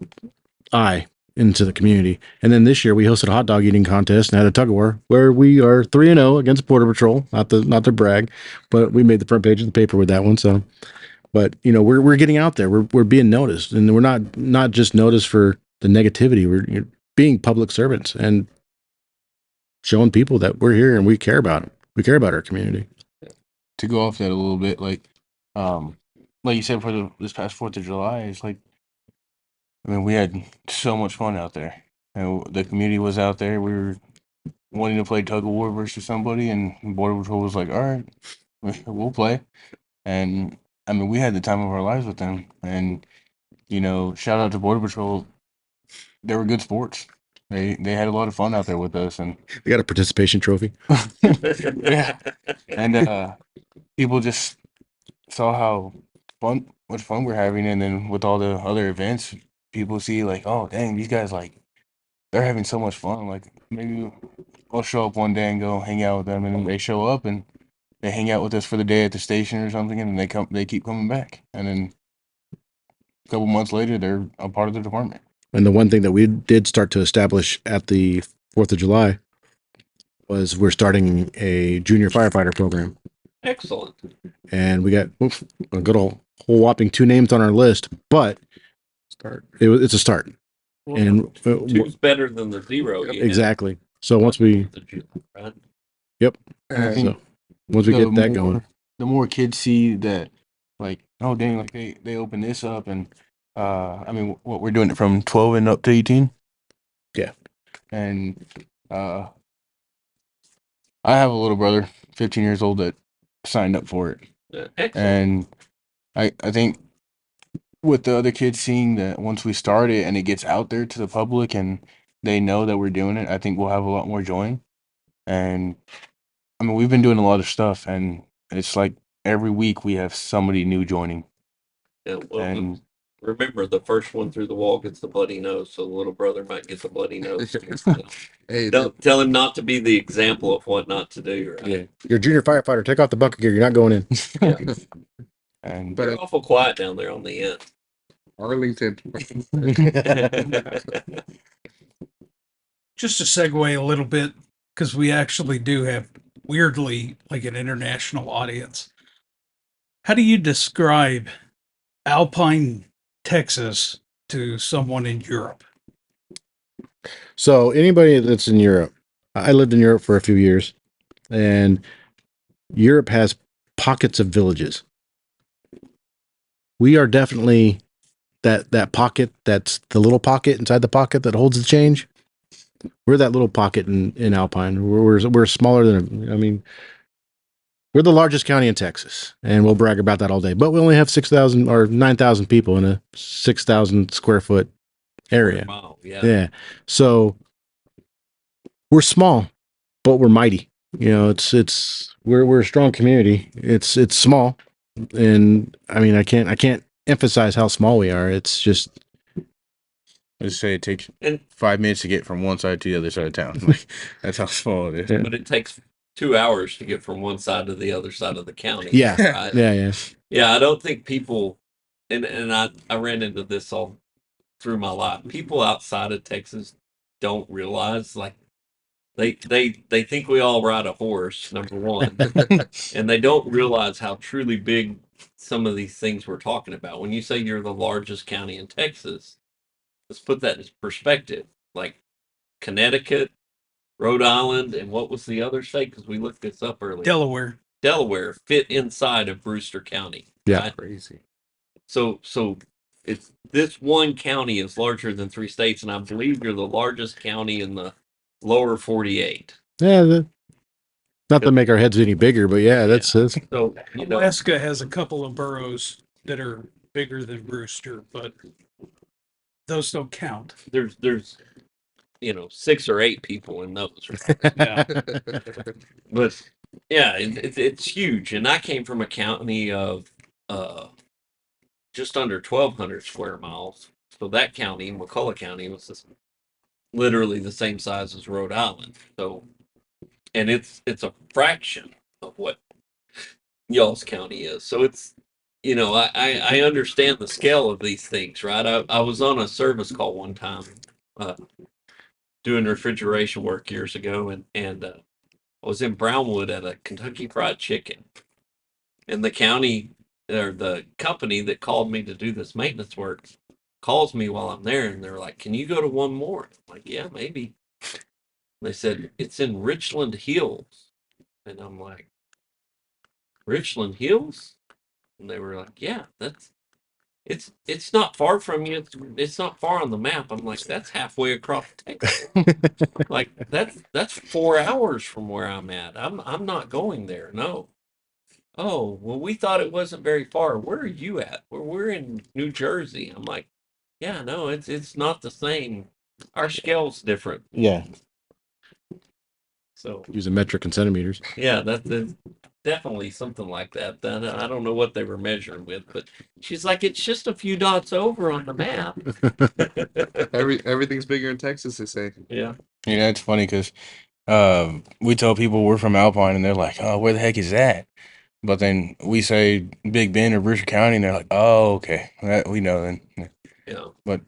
Speaker 3: eye into the community. And then this year we hosted a hot dog eating contest and had a tug of war where we are 3-0 against Border Patrol. Not to brag, but we made the front page of the paper with that one. So, but we're getting out there. We're being noticed, and we're not just noticed for the negativity. We're being public servants and showing people that we're here and we care about them. We care about our community.
Speaker 4: To go off that a little bit, like you said, for this past 4th of July, it's like, I mean, we had so much fun out there, and the community was out there. We were wanting to play tug of war versus somebody, and Border Patrol was like, "All right, we'll play." And I mean, we had the time of our lives with them, and shout out to Border Patrol. They were good sports. They had a lot of fun out there with us, and
Speaker 3: They got a participation trophy.
Speaker 4: yeah, and people just saw how much fun we're having, and then with all the other events, people see like, oh dang, these guys, like, they're having so much fun. Like, maybe I'll show up one day and go hang out with them, and they show up and they hang out with us for the day at the station or something, and they keep coming back, and then a couple months later, they're a part of the department.
Speaker 3: And the one thing that we did start to establish at the 4th of July was we're starting a junior firefighter program.
Speaker 2: Excellent.
Speaker 3: And we got a good whole whopping 2 names on our list, but it's a start.
Speaker 2: Well,
Speaker 3: And
Speaker 2: two's better than the 0. You had.
Speaker 3: exactly. So once we,
Speaker 2: Right?
Speaker 3: yep.
Speaker 4: And I think
Speaker 3: So once we
Speaker 4: the
Speaker 3: get that
Speaker 4: more-
Speaker 3: going,
Speaker 4: the more kids see that, like, oh dang, like they open this up, and I mean, what we're doing it from 12 and up to 18.
Speaker 3: Yeah.
Speaker 4: And I have a little brother, 15 years old, that signed up for it.
Speaker 2: Excellent.
Speaker 4: And I think with the other kids seeing that once we start it and it gets out there to the public and they know that we're doing it, I think we'll have a lot more join. And I mean, we've been doing a lot of stuff, and it's like every week we have somebody new joining.
Speaker 2: Yeah, well,
Speaker 4: And
Speaker 2: remember, the first one through the wall gets the bloody nose, so the little brother might get the bloody nose.
Speaker 5: Hey,
Speaker 2: Tell him not to be the example of what not to do. Right?
Speaker 3: yeah, you're a junior firefighter. Take off the bucket gear. You're not going in.
Speaker 4: and
Speaker 2: They're awful quiet down there on the end.
Speaker 5: Arlington.
Speaker 1: Just to segue a little bit, because we actually do have weirdly like an international audience. How do you describe Alpine, Texas to someone in Europe?
Speaker 3: So anybody that's in Europe, I lived in Europe for a few years, and Europe has pockets of villages. We are definitely that pocket, that's the little pocket inside the pocket that holds the change. We're that little pocket in Alpine. We're smaller than, I mean, we're the largest county in Texas, and we'll brag about that all day. But we only have 6,000 or 9,000 people in a 6,000 square foot area.
Speaker 2: Wow, yeah.
Speaker 3: Yeah. So we're small, but we're mighty. You know, we're a strong community. It's small, and I mean, I can't emphasize how small we are. It's just,
Speaker 4: let's say it takes
Speaker 2: And
Speaker 4: 5 minutes to get from one side to the other side of town. Like, that's how small it is.
Speaker 3: Yeah.
Speaker 2: but it takes 2 hours to get from one side to the other side of the county.
Speaker 3: yeah,
Speaker 2: Right?
Speaker 3: yeah.
Speaker 2: Yeah, I don't think people, and I ran into this all through my life. People outside of Texas don't realize, like, they think we all ride a horse, number one, and they don't realize how truly big some of these things we're talking about. When you say you're the largest county in Texas, let's put that in perspective. Like Connecticut, Rhode Island, and what was the other state? Because we looked this up earlier. Delaware fit inside of Brewster County.
Speaker 3: Yeah.
Speaker 2: Right?
Speaker 5: Crazy.
Speaker 2: So it's this one county is larger than 3 states, and I believe you're the largest county in the lower 48.
Speaker 3: Yeah. Not to make our heads any bigger, but yeah, that's
Speaker 2: So you know,
Speaker 1: Alaska has a couple of boroughs that are bigger than Brewster, but those don't count.
Speaker 2: there's 6 or 8 people in those. Right?
Speaker 1: Yeah.
Speaker 2: But yeah, it's huge, and I came from a county of just under 1,200 square miles. So that county, McCullough County, was literally the same size as Rhode Island. So, and it's a fraction of what y'all's county is. So it's, I understand the scale of these things, right? I was on a service call one time, doing refrigeration work years ago, and I was in Brownwood at a Kentucky Fried Chicken, and the county or the company that called me to do this maintenance work calls me while I'm there, and they're like, "Can you go to one more?" I'm like, "Yeah, maybe." They said it's in Richland Hills, and I'm like, "Richland Hills?" And they were like, "Yeah, it's not far from you. It's not far on the map." I'm like, "That's halfway across Texas. Like that's 4 hours from where I'm at. I'm not going there. No." "Oh, well, we thought it wasn't very far. Where are you at?" We're in New Jersey." I'm like, "Yeah, no, it's not the same. Our scale's different."
Speaker 3: yeah.
Speaker 2: So
Speaker 3: Using metric and centimeters.
Speaker 2: yeah, that's definitely something like that. I don't know what they were measuring with, but she's like, "It's just a few dots over on the map."
Speaker 5: Everything's bigger in Texas, they say.
Speaker 2: Yeah.
Speaker 4: Yeah, it's funny because we tell people we're from Alpine, and they're like, "Oh, where the heck is that?" But then we say Big Bend or Brewster County, and they're like, "Oh, okay, we know then."
Speaker 2: Yeah.
Speaker 4: But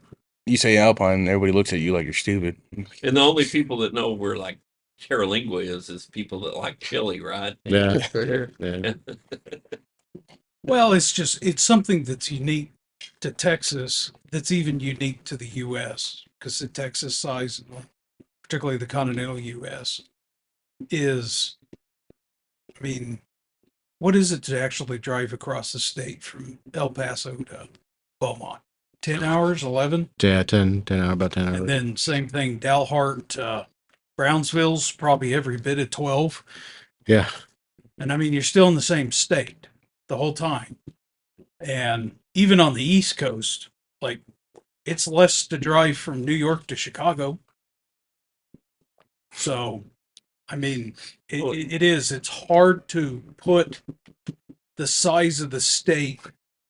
Speaker 4: you say Alpine, and everybody looks at you like you're stupid.
Speaker 2: And the only people that know where like Terralingua is people that like chili, right?
Speaker 3: Yeah.
Speaker 5: Here.
Speaker 3: Yeah.
Speaker 1: Well, it's something that's unique to Texas, that's even unique to the U.S. because the Texas size, particularly the continental U.S., is, I mean, what is it to actually drive across the state from El Paso to Beaumont? 10 hours, 11?
Speaker 3: Yeah, 10 hours, about 10 hours.
Speaker 1: And then same thing, Dalhart, Brownsville's probably every bit of 12.
Speaker 3: Yeah.
Speaker 1: And I mean, you're still in the same state the whole time. And even on the East Coast, like it's less to drive from New York to Chicago. So, I mean, it's hard to put the size of the state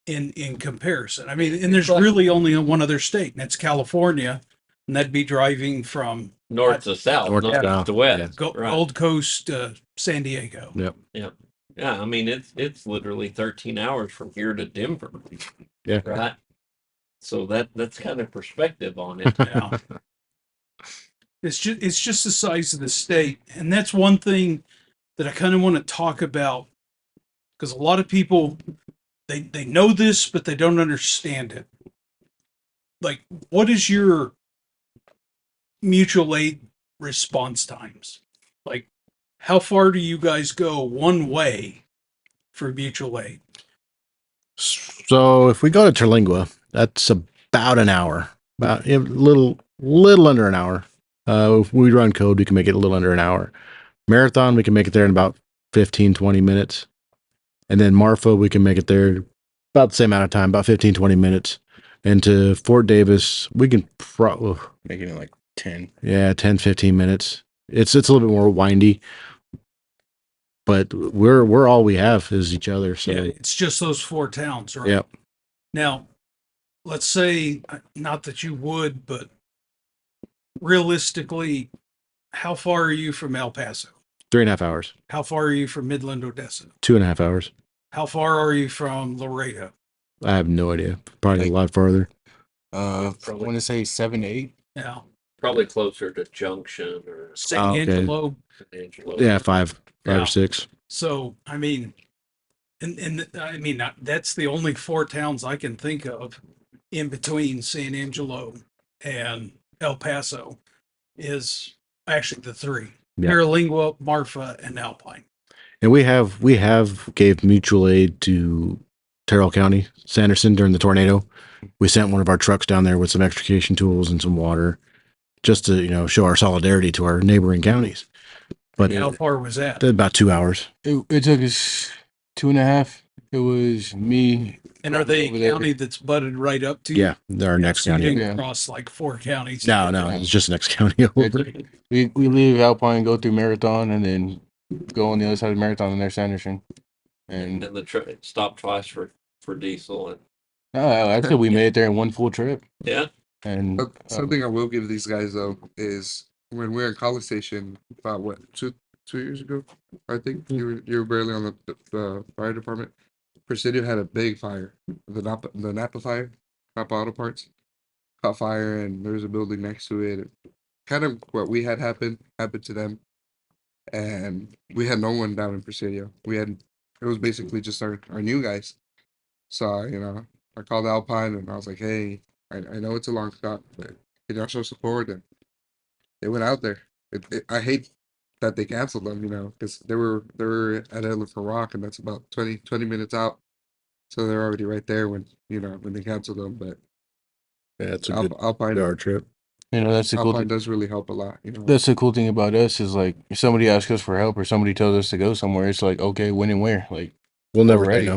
Speaker 1: in comparison. I mean, and there's really only one other state, and that's California, and that'd be driving from
Speaker 2: North to south,
Speaker 3: North
Speaker 2: not
Speaker 3: to
Speaker 2: east
Speaker 3: south,
Speaker 2: to west.
Speaker 1: Go,
Speaker 2: Right.
Speaker 1: Gold Coast, San Diego.
Speaker 3: Yep.
Speaker 2: Yeah, I mean it's literally 13 hours from here to Denver.
Speaker 3: Yeah.
Speaker 2: Right. So that's kind of perspective on it.
Speaker 1: Yeah. It's just the size of the state, and that's one thing that I kind of want to talk about because a lot of people they know this but they don't understand it. Like, what is your mutual aid response times? Like, how far do you guys go one way for mutual aid?
Speaker 3: So if we go to Terlingua, that's about an hour, about a little under an hour. If we run code, we can make it a little under an hour. Marathon, we can make it there in about 15, 20 minutes. And then Marfa, we can make it there about the same amount of time, about 15, 20 minutes. And to Fort Davis, we can
Speaker 4: Making it like 10.
Speaker 3: Yeah, 10, 15 minutes. It's a little bit more windy, but we're all we have is each other. So
Speaker 1: Yeah, it's just those four towns, right?
Speaker 3: Yep.
Speaker 1: Now, let's say, not that you would, but realistically, how far are you from El Paso?
Speaker 3: 3.5 hours,
Speaker 1: How far are you from Midland, Odessa?
Speaker 3: 2.5 hours.
Speaker 1: How far are you from Laredo?
Speaker 3: I have no idea. Probably a lot farther.
Speaker 4: I want to say 7 to 8.
Speaker 1: Yeah.
Speaker 2: Probably closer to Junction or
Speaker 1: San
Speaker 3: Oh, okay.
Speaker 1: Angelo.
Speaker 2: Angelo.
Speaker 3: Yeah, five
Speaker 1: Yeah.
Speaker 3: or six.
Speaker 1: So, I mean, that's the only four towns I can think of in between San Angelo and El Paso is actually the three.
Speaker 3: Yeah.
Speaker 1: Terralingua, Marfa, and Alpine.
Speaker 3: And we have gave mutual aid to Terrell County, Sanderson during the tornado. We sent one of our trucks down there with some extrication tools and some water, just to show our solidarity to our neighboring counties. But
Speaker 1: How far was that?
Speaker 3: about 2 hours.
Speaker 4: It took us 2.5. It was me.
Speaker 1: And are they
Speaker 4: over
Speaker 1: a
Speaker 4: there.
Speaker 1: county that's butted right up to you?
Speaker 3: Yeah, they're our next
Speaker 1: So you
Speaker 3: county.
Speaker 1: didn't
Speaker 4: Yeah.
Speaker 1: cross like four counties.
Speaker 3: No, it's just the next county over.
Speaker 4: We leave Alpine, go through Marathon, and then go on the other side of Marathon, and there's Sanderson.
Speaker 2: And
Speaker 4: And
Speaker 2: the stop twice for diesel and
Speaker 4: actually, we made it there in one full trip.
Speaker 2: yeah.
Speaker 4: And
Speaker 5: Something I will give these guys though is when we were in College Station about what 2 years ago, I think you were barely on the fire department. Presidio had a big fire, the Napa fire, Napa Auto Parts caught fire, and there was a building next to it. Kind of what we had happened to them, and we had no one down in Presidio. It was basically just our new guys. So I called Alpine and I was like, hey, I know it's a long shot, but can y'all show support? And they went out there. I hate that they canceled them, because they were at Elephant Rock, and that's about 20 minutes out. So they're already right there when they canceled them. But
Speaker 3: Yeah, it's a good
Speaker 5: Alpine
Speaker 3: yard trip.
Speaker 4: that's the cool
Speaker 5: Alpine
Speaker 4: thing.
Speaker 5: does really help a lot.
Speaker 4: That's the cool thing about us is like if somebody asks us for help or somebody tells us to go somewhere, it's like okay, when and where. Like
Speaker 3: We'll never
Speaker 4: Already.
Speaker 3: say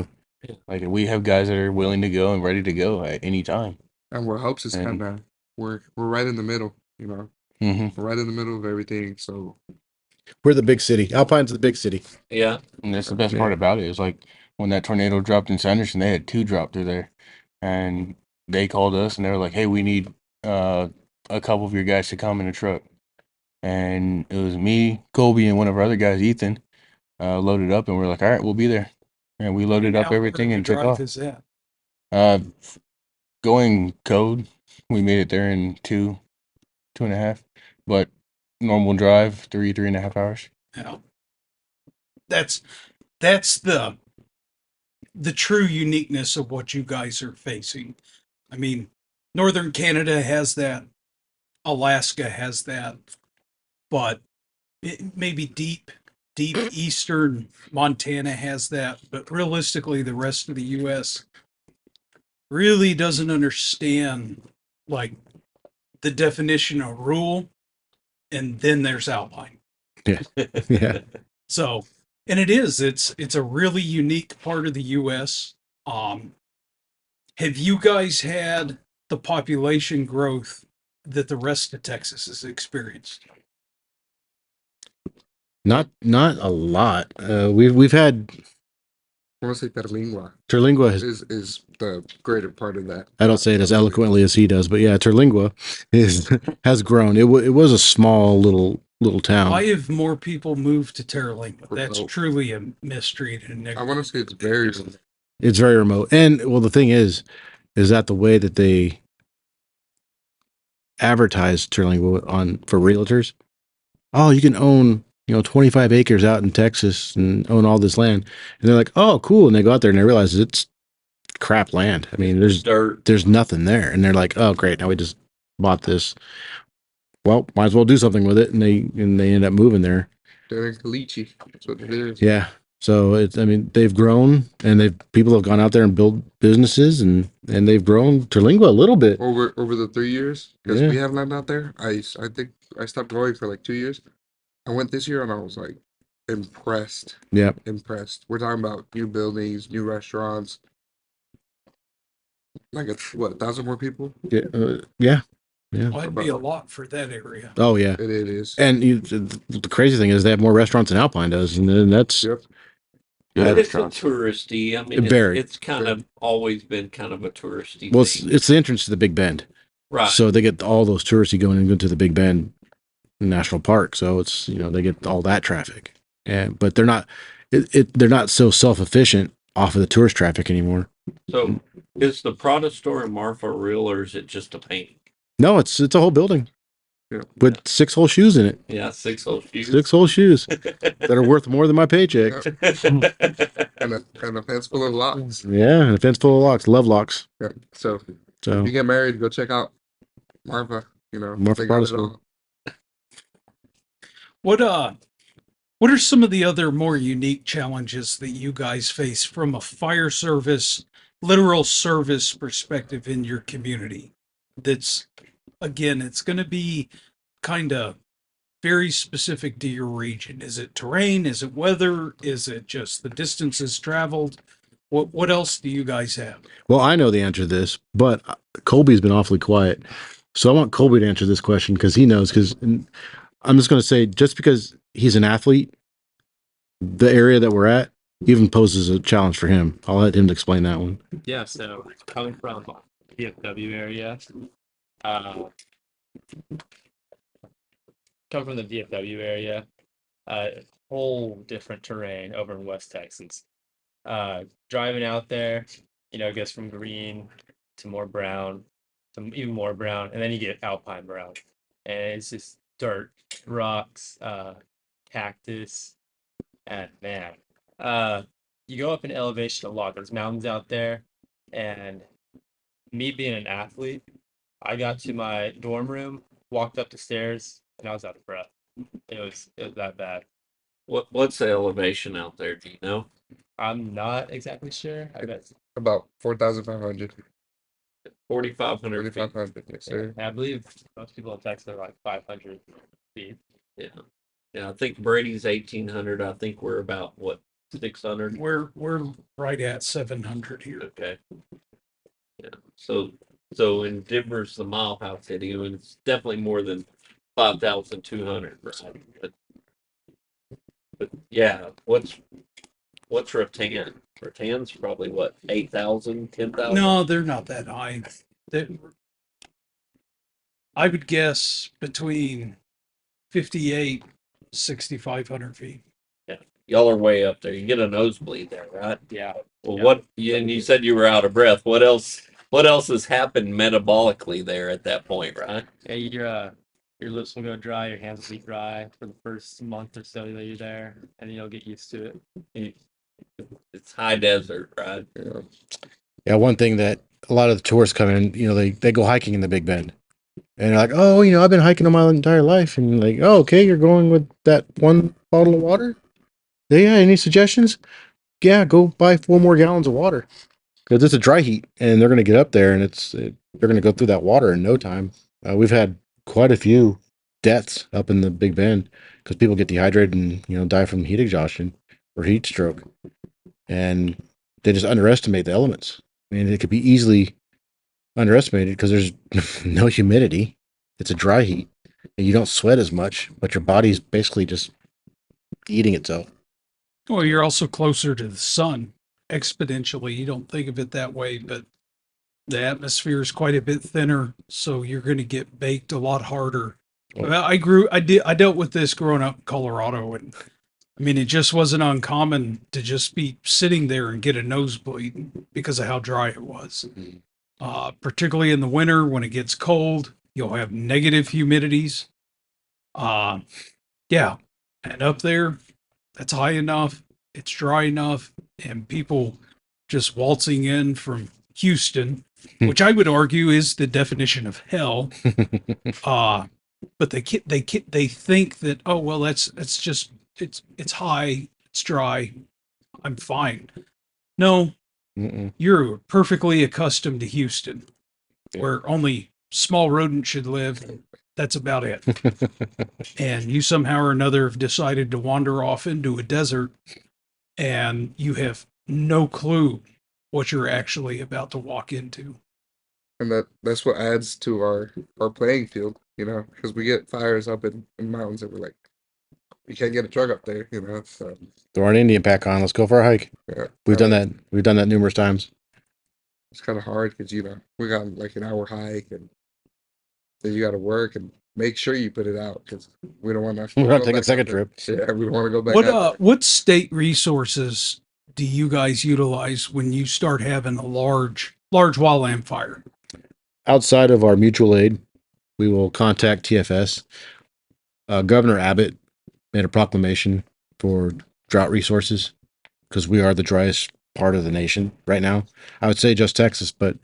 Speaker 3: no.
Speaker 4: like we have guys that are willing to go and ready to go at any time.
Speaker 5: And what helps is
Speaker 4: And-
Speaker 5: kind of we're right in the middle.
Speaker 4: Mm-hmm.
Speaker 5: We're right in the middle of everything. So
Speaker 3: We're the big city. Alpine's the big city.
Speaker 2: Yeah.
Speaker 4: And that's the best part about it is like when that tornado dropped in Sanderson, they had 2 drop through there, and they called us and they were like, "Hey, we need a couple of your guys to come in a truck." And it was me, Colby, and one of our other guys, Ethan, loaded up, and we're like, "All right, we'll be there." And we loaded up
Speaker 1: How far
Speaker 4: everything
Speaker 1: of a
Speaker 4: and took
Speaker 1: drive
Speaker 4: off.
Speaker 1: is that?
Speaker 4: Going code, we made it there in 2.5, but normal drive 3.5 hours.
Speaker 1: Yeah. That's the true uniqueness of what you guys are facing. I mean, Northern Canada has that, Alaska has that, but maybe deep eastern Montana has that, but realistically, the rest of the U.S. really doesn't understand like the definition of rule, and then there's outline.
Speaker 3: Yeah.
Speaker 1: So, and it's a really unique part of the U.S. Um, have you guys had the population growth that the rest of Texas has experienced?
Speaker 3: Not a lot. We've had
Speaker 5: I want to say Terlingua
Speaker 3: Terlingua
Speaker 5: is the greater part of that.
Speaker 3: I don't say it as eloquently as he does, but yeah, Terlingua has grown. It was a small little town.
Speaker 1: Why have more people moved to Terralingua? That's
Speaker 5: Remote.
Speaker 1: truly a mystery.
Speaker 5: I want to say it's very
Speaker 3: It's very remote. And well, the thing is that the way that they advertise Terlingua on for realtors, oh, you can own 25 acres out in Texas and own all this land, and they're like, oh, cool, and they go out there and they realize it's crap land. I mean,
Speaker 2: Dirt.
Speaker 3: there's nothing there, and they're like, oh, great, now we just bought this. Well, might as well do something with it, and they end up moving there.
Speaker 5: they're in Caliche. That's what it is.
Speaker 3: Yeah. So I mean, they've grown, and people have gone out there and built businesses, and they've grown Terlingua a little bit.
Speaker 5: Over the 3 years, because
Speaker 3: Yeah.
Speaker 5: we have land out there. I think I stopped going for like 2 years. I went this year and I was like impressed.
Speaker 3: Yeah.
Speaker 5: Impressed. We're talking about new buildings, new restaurants. Like what, 1,000 more people?
Speaker 3: Yeah. Yeah.
Speaker 1: Well, that'd be a lot for that area.
Speaker 3: Oh yeah.
Speaker 5: It is.
Speaker 3: And the crazy thing is they have more restaurants than Alpine does, and then that's
Speaker 5: Yep.
Speaker 2: But it's a
Speaker 4: restaurants.
Speaker 2: touristy. I mean,
Speaker 3: Very.
Speaker 2: it's kind of always been kind of a touristy
Speaker 3: well,
Speaker 2: thing.
Speaker 3: it's the entrance to the Big Bend,
Speaker 2: Right.
Speaker 3: so they get all those touristy going into the Big Bend National Park. So it's they get all that traffic, but they're not they're not so self-efficient off of the tourist traffic anymore.
Speaker 2: So is the product store in Marfa real, or is it just a paint?
Speaker 3: No, it's a whole building
Speaker 5: Yeah.
Speaker 3: with 6 whole shoes in it.
Speaker 2: Yeah, 6 whole shoes.
Speaker 3: 6 whole shoes that are worth more than my paycheck.
Speaker 5: And a fence full of locks.
Speaker 3: Yeah, and a fence full of locks, love locks.
Speaker 5: Yeah. So if
Speaker 3: So
Speaker 5: you get married, go check out Marfa.
Speaker 3: Marfa
Speaker 5: they got
Speaker 3: Product
Speaker 5: it
Speaker 3: Store.
Speaker 5: all.
Speaker 1: What are some of the other more unique challenges that you guys face from a fire service, literal service perspective in your community? That's, again, it's going to be kind of very specific to your region. Is it terrain? Is it weather? Is it just the distances traveled? What else do you guys have?
Speaker 3: Well, I know the answer to this, but Colby's been awfully quiet. So I want Colby to answer this question because he knows. Because I'm just going to say, just because he's an athlete, the area that we're at even poses a challenge for him. I'll let him explain that one.
Speaker 6: Yeah, so coming from DFW area, coming from the DFW area, whole different terrain over in West Texas. Driving out there, it goes from green to more brown, to even more brown, and then you get alpine brown, and it's just dirt, rocks, cactus, and man, you go up in elevation a lot. There's mountains out there, and me being an athlete, I got to my dorm room, walked up the stairs, and I was out of breath. It was that bad.
Speaker 2: What's the elevation out there? Do you know?
Speaker 6: I'm not exactly sure. I bet
Speaker 5: About 4,500.
Speaker 2: 4,500 feet.
Speaker 5: 4,500. Yes, sir.
Speaker 6: I believe most people in Texas are like 500 feet.
Speaker 2: Yeah. Yeah, I think Brady's 1,800. I think we're about 600.
Speaker 1: We're right at 700 here.
Speaker 2: Okay. Yeah. So in Denver's the Mile High City, and it's definitely more than 5,200. Right? But yeah, what's rattan? Rattan's probably 8,000, 10,000.
Speaker 1: No, they're not that high. I would guess between 58, 6,500 feet.
Speaker 2: Yeah, Y'all are way up there. You get a nosebleed there, right?
Speaker 6: Yeah.
Speaker 2: Well,
Speaker 6: Yeah.
Speaker 2: and you said you were out of breath. What else? What else has happened metabolically there at that point, right?
Speaker 6: Yeah, your lips will go dry, your hands will be dry for the first month or so that you're there, and then you'll get used to it.
Speaker 2: You- It's high desert, right?
Speaker 5: Yeah.
Speaker 3: Yeah, one thing that a lot of the tourists come in, they go hiking in the Big Bend. And they're like, oh, I've been hiking my entire life. And you're like, oh, okay, you're going with that one bottle of water? Yeah, any suggestions? Yeah, go buy 4 more gallons of water. Because it's a dry heat, and they're going to get up there, and they're going to go through that water in no time. We've had quite a few deaths up in the Big Bend because people get dehydrated and die from heat exhaustion or heat stroke, and they just underestimate the elements. I mean, it could be easily underestimated because there's no humidity. It's a dry heat, and you don't sweat as much, but your body's basically just eating itself.
Speaker 1: Well, you're also closer to the sun exponentially. You don't think of it that way, but the atmosphere is quite a bit thinner, so you're going to get baked a lot harder. Well, I dealt with this growing up in Colorado, and I mean, it just wasn't uncommon to just be sitting there and get a nosebleed because of how dry it was. Particularly in the winter when it gets cold, you'll have negative humidities. Uh, yeah, and up there, that's high enough, it's dry enough, and people just waltzing in from Houston, which I would argue is the definition of hell. Uh, but they think that, oh well, that's just it's high, it's dry, I'm fine. No,
Speaker 3: Mm-mm.
Speaker 1: you're perfectly accustomed to Houston,
Speaker 3: Yeah.
Speaker 1: where only small rodents should live. That's about it. And you somehow or another have decided to wander off into a desert, and you have no clue what you're actually about to walk into.
Speaker 5: And that's what adds to our playing field, because we get fires up in mountains that we're like, you can't get a truck up there, so
Speaker 3: Throw an Indian pack on. Let's go for a hike.
Speaker 5: yeah.
Speaker 3: We've done that. We've done that numerous times.
Speaker 5: It's kind of hard because we got like an hour hike, and then you got to work and make sure you put it out because we don't want to.
Speaker 3: We're not taking a second trip.
Speaker 5: Yeah, we don't want to go back. out
Speaker 1: What state resources do you guys utilize when you start having a large wildland fire?
Speaker 3: Outside of our mutual aid, we will contact TFS. Governor Abbott made a proclamation for drought resources because we are the driest part of the nation right now. I would say just Texas, but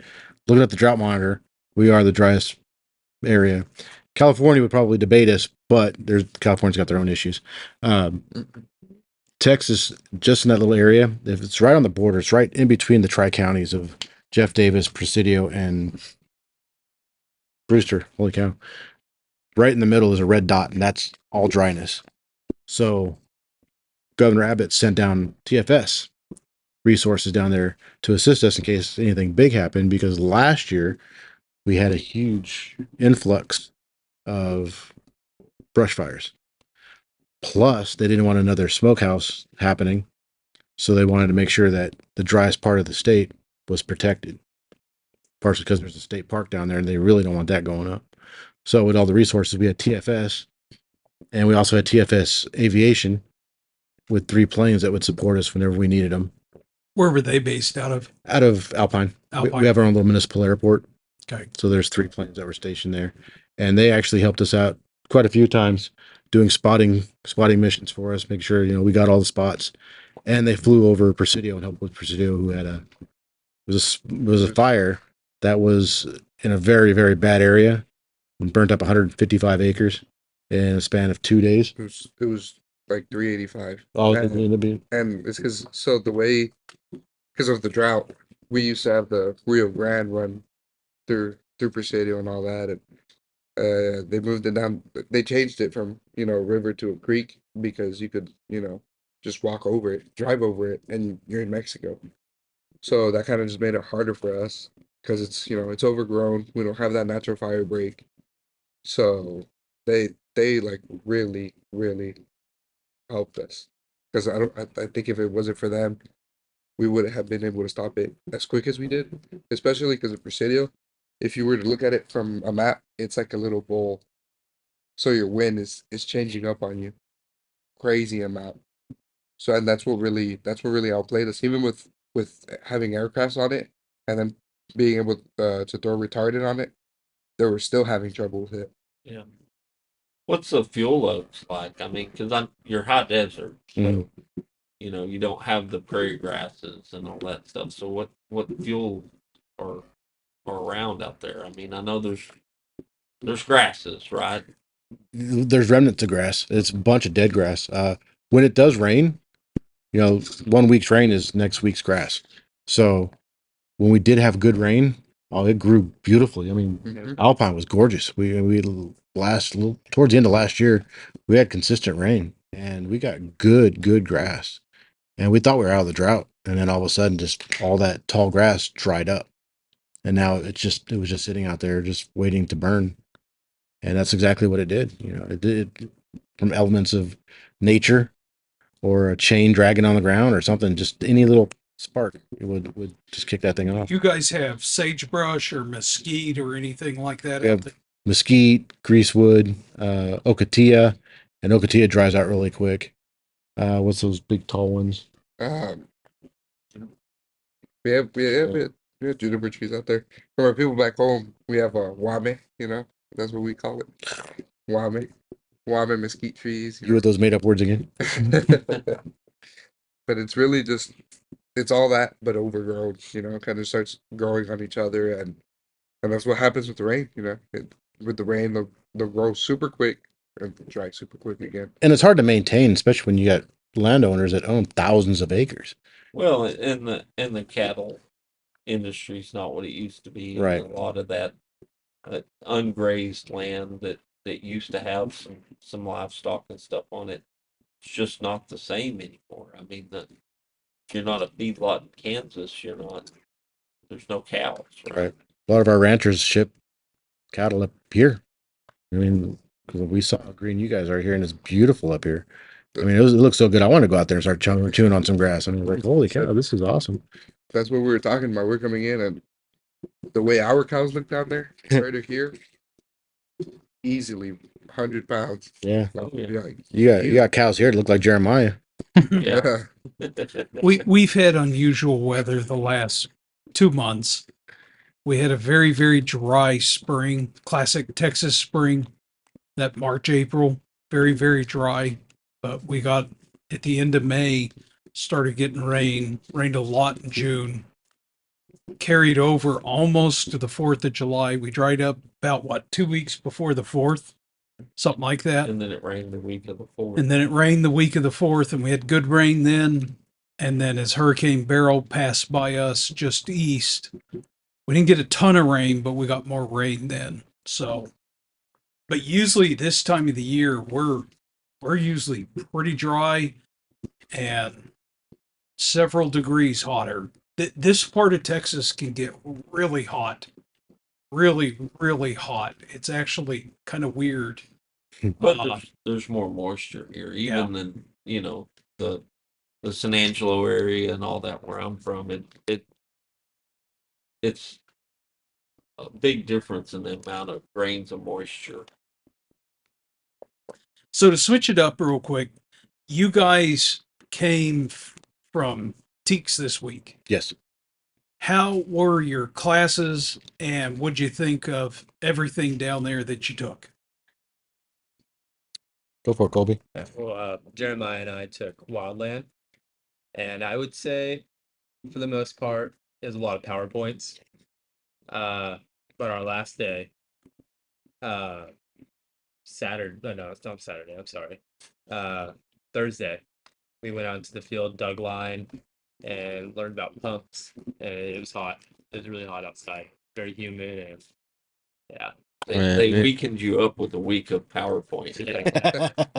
Speaker 3: looking at the drought monitor, we are the driest area. California would probably debate us, but California's got their own issues. Texas, just in that little area, if it's right on the border, it's right in between the tri-counties of Jeff Davis, Presidio, and Brewster. Holy cow. Right in the middle is a red dot, and that's all dryness. So Governor Abbott sent down TFS resources down there to assist us in case anything big happened, because last year we had a huge influx of brush fires. Plus, they didn't want another smokehouse happening, so they wanted to make sure that the driest part of the state was protected. Partially because there's a state park down there, and they really don't want that going up. So with all the resources, we had TFS, and we also had TFS Aviation with 3 planes that would support us whenever we needed them.
Speaker 1: Where were they based out of?
Speaker 3: Out of Alpine.
Speaker 1: Alpine.
Speaker 3: We have our own little municipal airport.
Speaker 1: Okay.
Speaker 3: So there's 3 planes that were stationed there. And they actually helped us out quite a few times doing spotting missions for us, make sure, we got all the spots. And they flew over Presidio and helped with Presidio, who had it was a fire that was in a very, very bad area and burnt up 155 acres in a span of 2 days.
Speaker 5: It was like 385.
Speaker 3: Oh,
Speaker 5: And it's because of the drought, we used to have the Rio Grande run through Presidio and all that, and they moved it down. They changed it from a river to a creek because you could just walk over it, drive over it, and you're in Mexico. So that kind of just made it harder for us because it's overgrown. We don't have that natural fire break. So they like really, really helped us because I think if it wasn't for them, we would have been able to stop it as quick as we did, especially because of Presidio. If you were to look at it from a map, it's like a little bowl. So your wind is changing up on you. Crazy amount. So and that's what really outplayed us. Even with having aircrafts on it, and then being able to throw retardant on it, they were still having trouble with it.
Speaker 2: Yeah. What's the fuel loads like? I mean, because you're high desert, so
Speaker 3: Mhm.
Speaker 2: you don't have the prairie grasses and all that stuff. So what fuel are are around out there? I mean, I know there's grasses, right?
Speaker 3: There's remnants of grass. It's a bunch of dead grass. When it does rain, 1 week's rain is next week's grass. So when we did have good rain, it grew beautifully. I mean,
Speaker 5: Mhm.
Speaker 3: Alpine was gorgeous. We towards the end of last year, we had consistent rain and we got good grass. And we thought we were out of the drought. And then all of a sudden, just all that tall grass dried up. And now it was just sitting out there, just waiting to burn. And that's exactly what it did. It did from elements of nature or a chain dragging on the ground or something, just any little spark, it would just kick that thing off.
Speaker 1: You guys have sagebrush or mesquite or anything like that
Speaker 3: We
Speaker 1: out
Speaker 3: have
Speaker 1: there?
Speaker 3: mesquite, greasewood, ocotillo, and ocotillo dries out really quick. What's those big tall ones?
Speaker 5: Um, we have juniper trees out there. For our people back home, we have wame. That's what we call it. Wame mesquite trees.
Speaker 3: You with those made up words again?
Speaker 5: But it's really just it's all that but overgrown. Kind of starts growing on each other, and that's what happens with the rain. With the rain, they'll grow super quick and dry super quick again.
Speaker 3: And it's hard to maintain, especially when you got landowners that own thousands of acres.
Speaker 2: Well, and the cattle industry's not what it used to be.
Speaker 3: Right.
Speaker 2: And a lot of that ungrazed land that used to have some livestock and stuff on it, it's just not the same anymore. I mean, if you're not a feedlot in Kansas, there's no cows, right?
Speaker 3: Right. A lot of our ranchers ship cattle up here. I mean, because we saw how green you guys are here, and it's beautiful up here. I mean, it looks so good. I want to go out there and start chewing on some grass. I mean, like, holy cow, this is awesome.
Speaker 5: That's what we were talking about. We're coming in, and the way our cows look down there compared to here, easily 100 pounds.
Speaker 3: Yeah.
Speaker 2: Oh, yeah.
Speaker 5: Like,
Speaker 3: You got cows here that look like Jeremiah.
Speaker 2: Yeah.
Speaker 1: We've had unusual weather the last 2 months. We had a very, very dry spring, classic Texas spring, that March, April, very, very dry. But we got at the end of May, started getting rained a lot in June, carried over almost to the 4th of July. We dried up about 2 weeks before the 4th, something like that.
Speaker 2: And then it rained the week of the 4th.
Speaker 1: And then it rained the week of the 4th, and we had good rain then. And then as Hurricane Beryl passed by us just east, we didn't get a ton of rain, but we got more rain then. So, but usually this time of the year, we're usually pretty dry and several degrees hotter. This part of Texas can get really hot, really, really hot. It's actually kind of weird.
Speaker 2: But there's more moisture here, even than the San Angelo area and all that where I'm from. It's a big difference in the amount of grains of moisture.
Speaker 1: So to switch it up real quick, you guys came from Teaks this week.
Speaker 3: Yes.
Speaker 1: How were your classes, and what'd you think of everything down there that you took?
Speaker 3: Go for it, Colby.
Speaker 6: Well, Jeremiah and I took Wildland, and I would say, for the most part, it was a lot of PowerPoints. But our last day, Saturday, no, it's not Saturday, I'm sorry. Thursday, we went out into the field, dug line, and learned about pumps, and it was hot. It was really hot outside, very humid, and yeah.
Speaker 2: They weakened you up with a week of PowerPoint.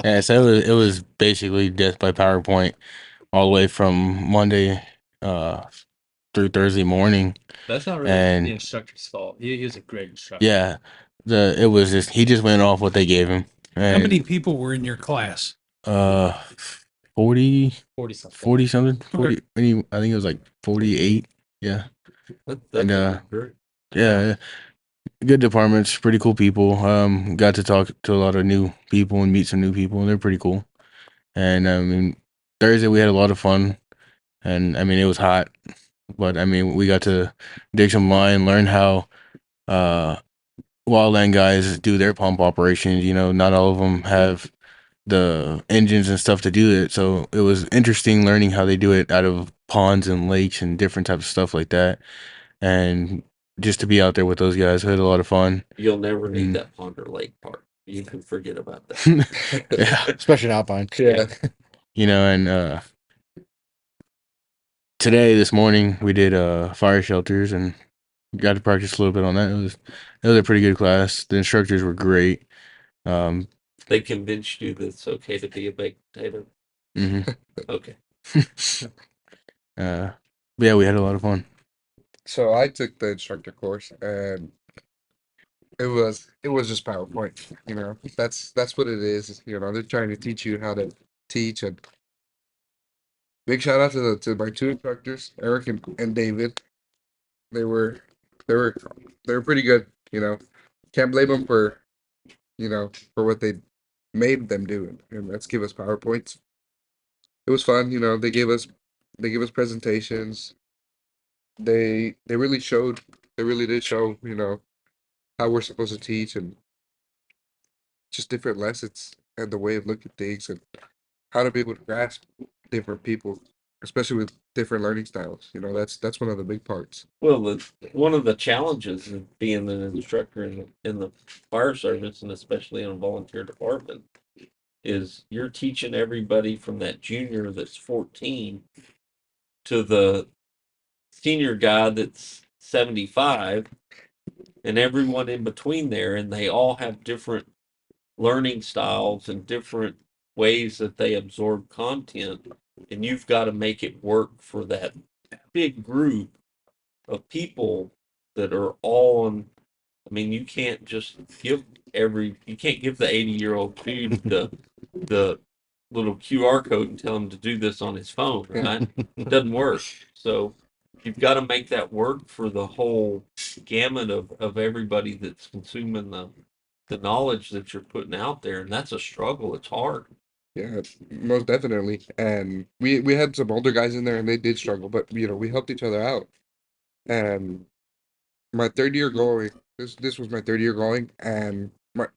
Speaker 4: Yeah, so it was basically death by PowerPoint all the way from Monday through Thursday morning.
Speaker 6: That's not really the instructor's fault. He was a great instructor.
Speaker 4: Yeah, it was just he just went off what they gave him. And,
Speaker 1: How many people were in your class?
Speaker 4: 40
Speaker 6: something.
Speaker 4: 40 something.
Speaker 1: Okay.
Speaker 4: 40, I think it was like 48. Yeah.
Speaker 2: That's great.
Speaker 4: Yeah. Good departments, pretty cool people. Got to talk to a lot of new people and meet some new people, and they're pretty cool. And I mean, Thursday we had a lot of fun, and I mean it was hot, but I mean we got to dig some line, learn how wildland guys do their pump operations. You know, not all of them have the engines and stuff to do it, so it was interesting learning how they do it out of ponds and lakes and different types of stuff like that. And just to be out there with those guys, I had a lot of fun.
Speaker 2: You'll never need
Speaker 4: Mm.
Speaker 2: that Ponder Lake part. You can forget about that.
Speaker 4: Yeah,
Speaker 3: Especially in Alpine.
Speaker 5: Yeah.
Speaker 4: you know, and this morning we did fire shelters and got to practice a little bit on that. It was a pretty good class. The instructors were great.
Speaker 2: They convinced you that it's okay to be a baked potato.
Speaker 4: Mhm.
Speaker 2: Okay.
Speaker 4: But yeah, we had a lot of fun.
Speaker 5: So I took the instructor course, and it was just PowerPoint. You know, that's what it is. You know, they're trying to teach you how to teach. And big shout out to my two instructors, Eric and David. They were they were they were pretty good. You know, can't blame them for for what they made them do, and let's give us PowerPoints. It was fun. You know, they gave us presentations. They really showed. They really did show. You know how we're supposed to teach, and just different lessons and the way of looking at things, and how to be able to grasp different people, especially with different learning styles. You know, that's one of the big parts.
Speaker 2: Well, one of the challenges of being an instructor in the fire service, and especially in a volunteer department, is you're teaching everybody from that junior that's 14 to the senior guy that's 75, and everyone in between there, and they all have different learning styles and different ways that they absorb content, and you've got to make it work for that big group of people that are all on. I mean, you can't just give you can't give the 80-year-old dude the little QR code and tell him to do this on his phone, right? It doesn't work. So you've got to make that work for the whole gamut of everybody that's consuming the knowledge that you're putting out there, and that's a struggle. It's hard.
Speaker 5: Yeah, most definitely. And we had some older guys in there, and they did struggle, but you know, we helped each other out. And my third year going, this was my third year going, and the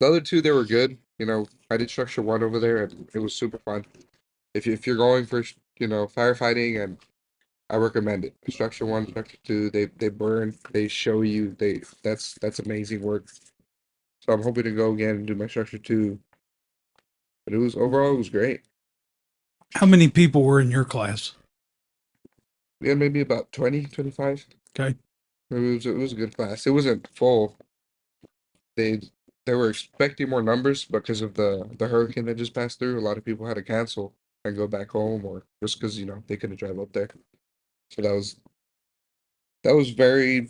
Speaker 5: other two, they were good. You know, I did structure one over there, and it was super fun. If you're going for firefighting, and I recommend it. Structure one, structure two, they burn, they show you, that's amazing work. So I'm hoping to go again and do my structure two. But it was great.
Speaker 1: How many people were in your class?
Speaker 5: Yeah, maybe about 20, 25.
Speaker 1: Okay.
Speaker 5: It was a good class. It wasn't full. They they were expecting more numbers because of the hurricane that just passed through. A lot of people had to cancel and go back home, or just because they couldn't drive up there. So that was very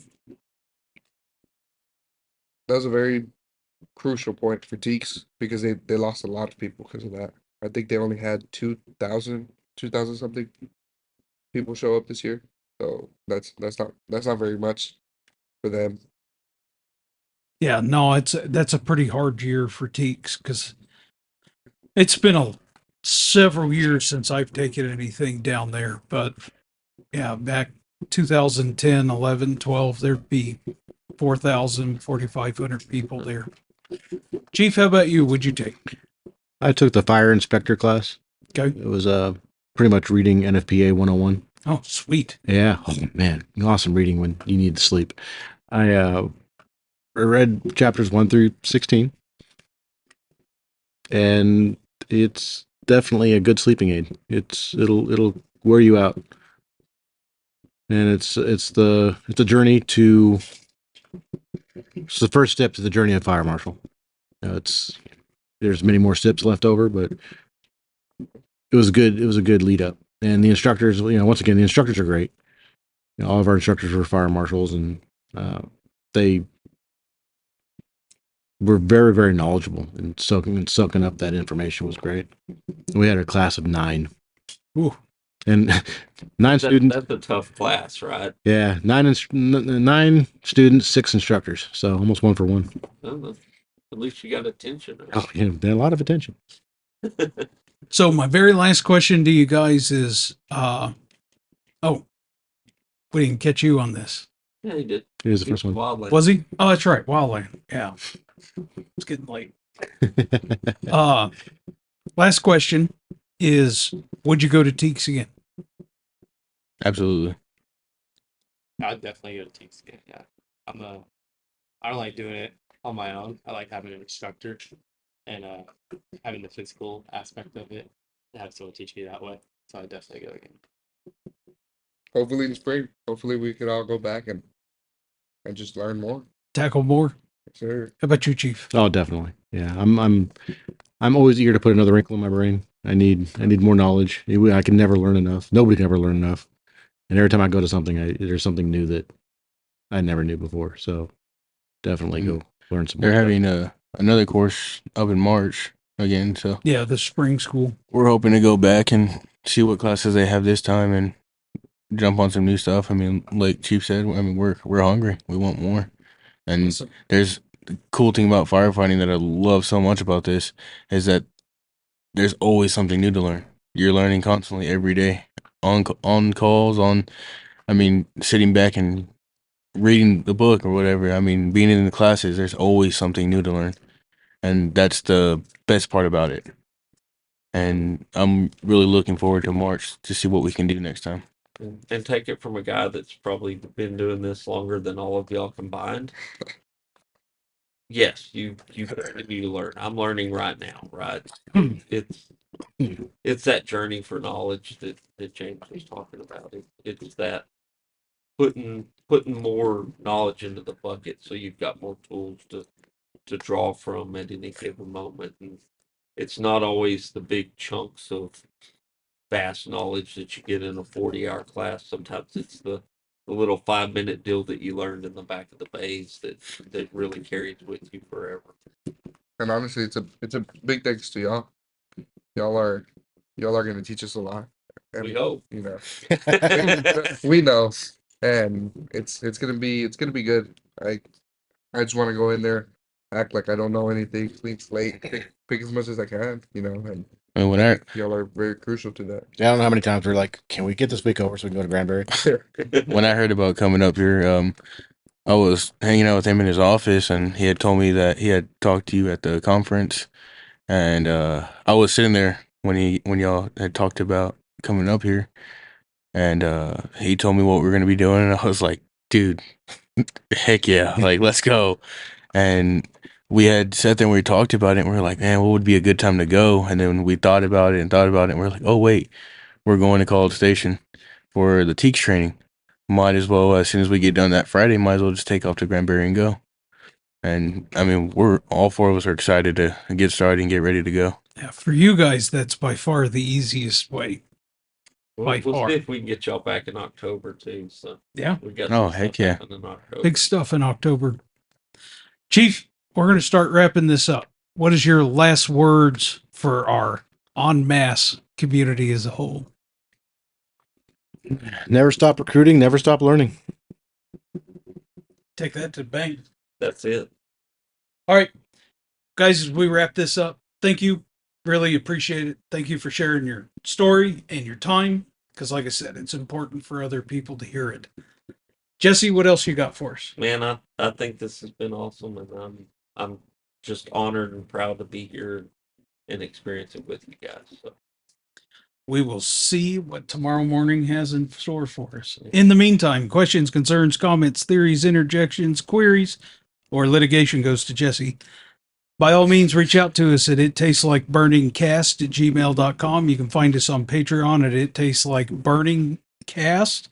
Speaker 5: that was a very crucial point for Teeks because they lost a lot of people because of that. I think they only had 2,000 something people show up this year. So that's not very much for them.
Speaker 1: Yeah, no, that's a pretty hard year for Teeks because it's been several years since I've taken anything down there. But yeah, back 2010, 11, 12, there'd be 4,000, 4,500 people there. Chief, how about you? What'd you take?
Speaker 3: I took the fire inspector class.
Speaker 1: Okay.
Speaker 3: It was pretty much reading NFPA 101.
Speaker 1: Oh, sweet.
Speaker 3: Yeah. Oh man, awesome reading when you need to sleep. I read chapters 1 through 16, and it's definitely a good sleeping aid. It'll wear you out, and it's the journey to. It's the first step to the journey of fire marshal. There's many more steps left over, but it was good. It was a good lead up, and the instructors. Once again, the instructors are great. All of our instructors were fire marshals, and they were very, very knowledgeable, and soaking up that information was great. We had a class of 9.
Speaker 1: Ooh.
Speaker 3: And 9 students.
Speaker 2: That's a tough class, right?
Speaker 3: Yeah, 9 students, 6 instructors. So almost 1 for 1.
Speaker 2: Well, at least you got attention.
Speaker 3: Oh, yeah, a lot of attention.
Speaker 1: So my very last question to you guys is, we didn't catch you on this.
Speaker 2: Yeah, he did.
Speaker 3: He was the first one.
Speaker 2: Wildland.
Speaker 1: Was he? Oh, that's right. Wildland. Yeah. It's getting late. Last question is, would you go to Teeks again?
Speaker 4: Absolutely.
Speaker 6: I'd definitely go to teams again. Yeah, I don't like doing it on my own. I like having an instructor and having the physical aspect of it. To have someone teach me that way. So I definitely go again.
Speaker 5: Hopefully in spring. Hopefully we could all go back and just learn more.
Speaker 1: Tackle more?
Speaker 5: Sure.
Speaker 1: How about you, Chief?
Speaker 3: Oh, definitely. Yeah, I'm always eager to put another wrinkle in my brain. I need more knowledge. I can never learn enough. Nobody can ever learn enough. And every time I go to something, there's something new that I never knew before. So definitely go learn some more.
Speaker 4: They're having another course up in March again, so
Speaker 1: Yeah, the spring school.
Speaker 4: we're hoping to go back and see what classes they have this time and jump on some new stuff. I mean, like Chief said, I mean we're hungry. We want more. And
Speaker 1: Awesome.
Speaker 4: there's the cool thing about firefighting that I love so much about this is that there's always something new to learn. You're learning constantly every day on calls, I mean, sitting back and reading the book or whatever. I mean, being in the classes, there's always something new to learn. And that's the best part about it. And I'm really looking forward to March to see what we can do next time.
Speaker 2: And take it from a guy that's probably been doing this longer than all of y'all combined. Yes, you continue to learn. I'm learning right now, right? It's that journey for knowledge that James was talking about. It's that putting more knowledge into the bucket so you've got more tools to draw from at any given moment. And it's not always the big chunks of vast knowledge that you get in a 40-hour class. Sometimes it's the little 5-minute deal that you learned in the back of the bays that really carries with you forever.
Speaker 5: And honestly, it's a big thanks to y'all. Y'all are going to teach us a lot. And,
Speaker 2: We hope.
Speaker 5: you know, we know, and it's gonna be good. I just want to go in there, act like I don't know anything, clean slate, pick as much as I can, you know. And
Speaker 4: when
Speaker 5: y'all are very crucial to that.
Speaker 3: Yeah, I don't know how many times we're like, can we get this week over so we can go to Granbury?
Speaker 4: I heard about coming up here, I was hanging out with him in his office, and he had told me that he had talked to you at the conference, and I was sitting there when y'all had talked about coming up here, and he told me what we were gonna be doing, and I was like, dude, heck yeah, like let's go. And we had sat there and we talked about it, and we were like, man, what would be a good time to go? And then we thought about it, and we're like, oh wait, we're going to College Station for the Teaks training. Might as well, as soon as we get done that Friday, might as well just take off to Granbury and go. And I mean, we're all four of us are excited to get started and get ready to go.
Speaker 1: Yeah, for you guys, that's by far the easiest way.
Speaker 2: We'll
Speaker 1: far.
Speaker 2: see if we can get y'all back in October too. So
Speaker 1: Yeah.
Speaker 2: we got
Speaker 4: Oh,
Speaker 2: some
Speaker 4: heck
Speaker 2: stuff
Speaker 4: yeah.
Speaker 2: happening in October.
Speaker 1: Big stuff in October. Chief, we're going to start wrapping this up. What is your last words for our en masse community as a whole?
Speaker 3: Never stop recruiting, never stop learning.
Speaker 1: Take that to the bank.
Speaker 2: That's it.
Speaker 1: All right, guys, as we wrap this up, thank you. Really appreciate it. Thank you for sharing your story and your time. Because like I said, it's important for other people to hear it. Jesse, what else you got for us?
Speaker 2: Man, I think this has been awesome, and I'm just honored and proud to be here and experience it with you guys. So
Speaker 1: We will see what tomorrow morning has in store for us. In the meantime, questions, concerns, comments, theories, interjections, queries, or litigation goes to Jesse. By all means, reach out to us at ittasteslikeburningcast@gmail.com. You can find us on Patreon at ittasteslikeburningcast.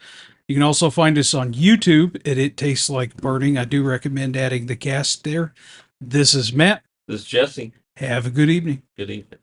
Speaker 1: You can also find us on YouTube at It Tastes Like Burning. I do recommend adding the cast there. This is Matt.
Speaker 2: this is Jesse.
Speaker 1: Have a good evening.
Speaker 2: Good evening.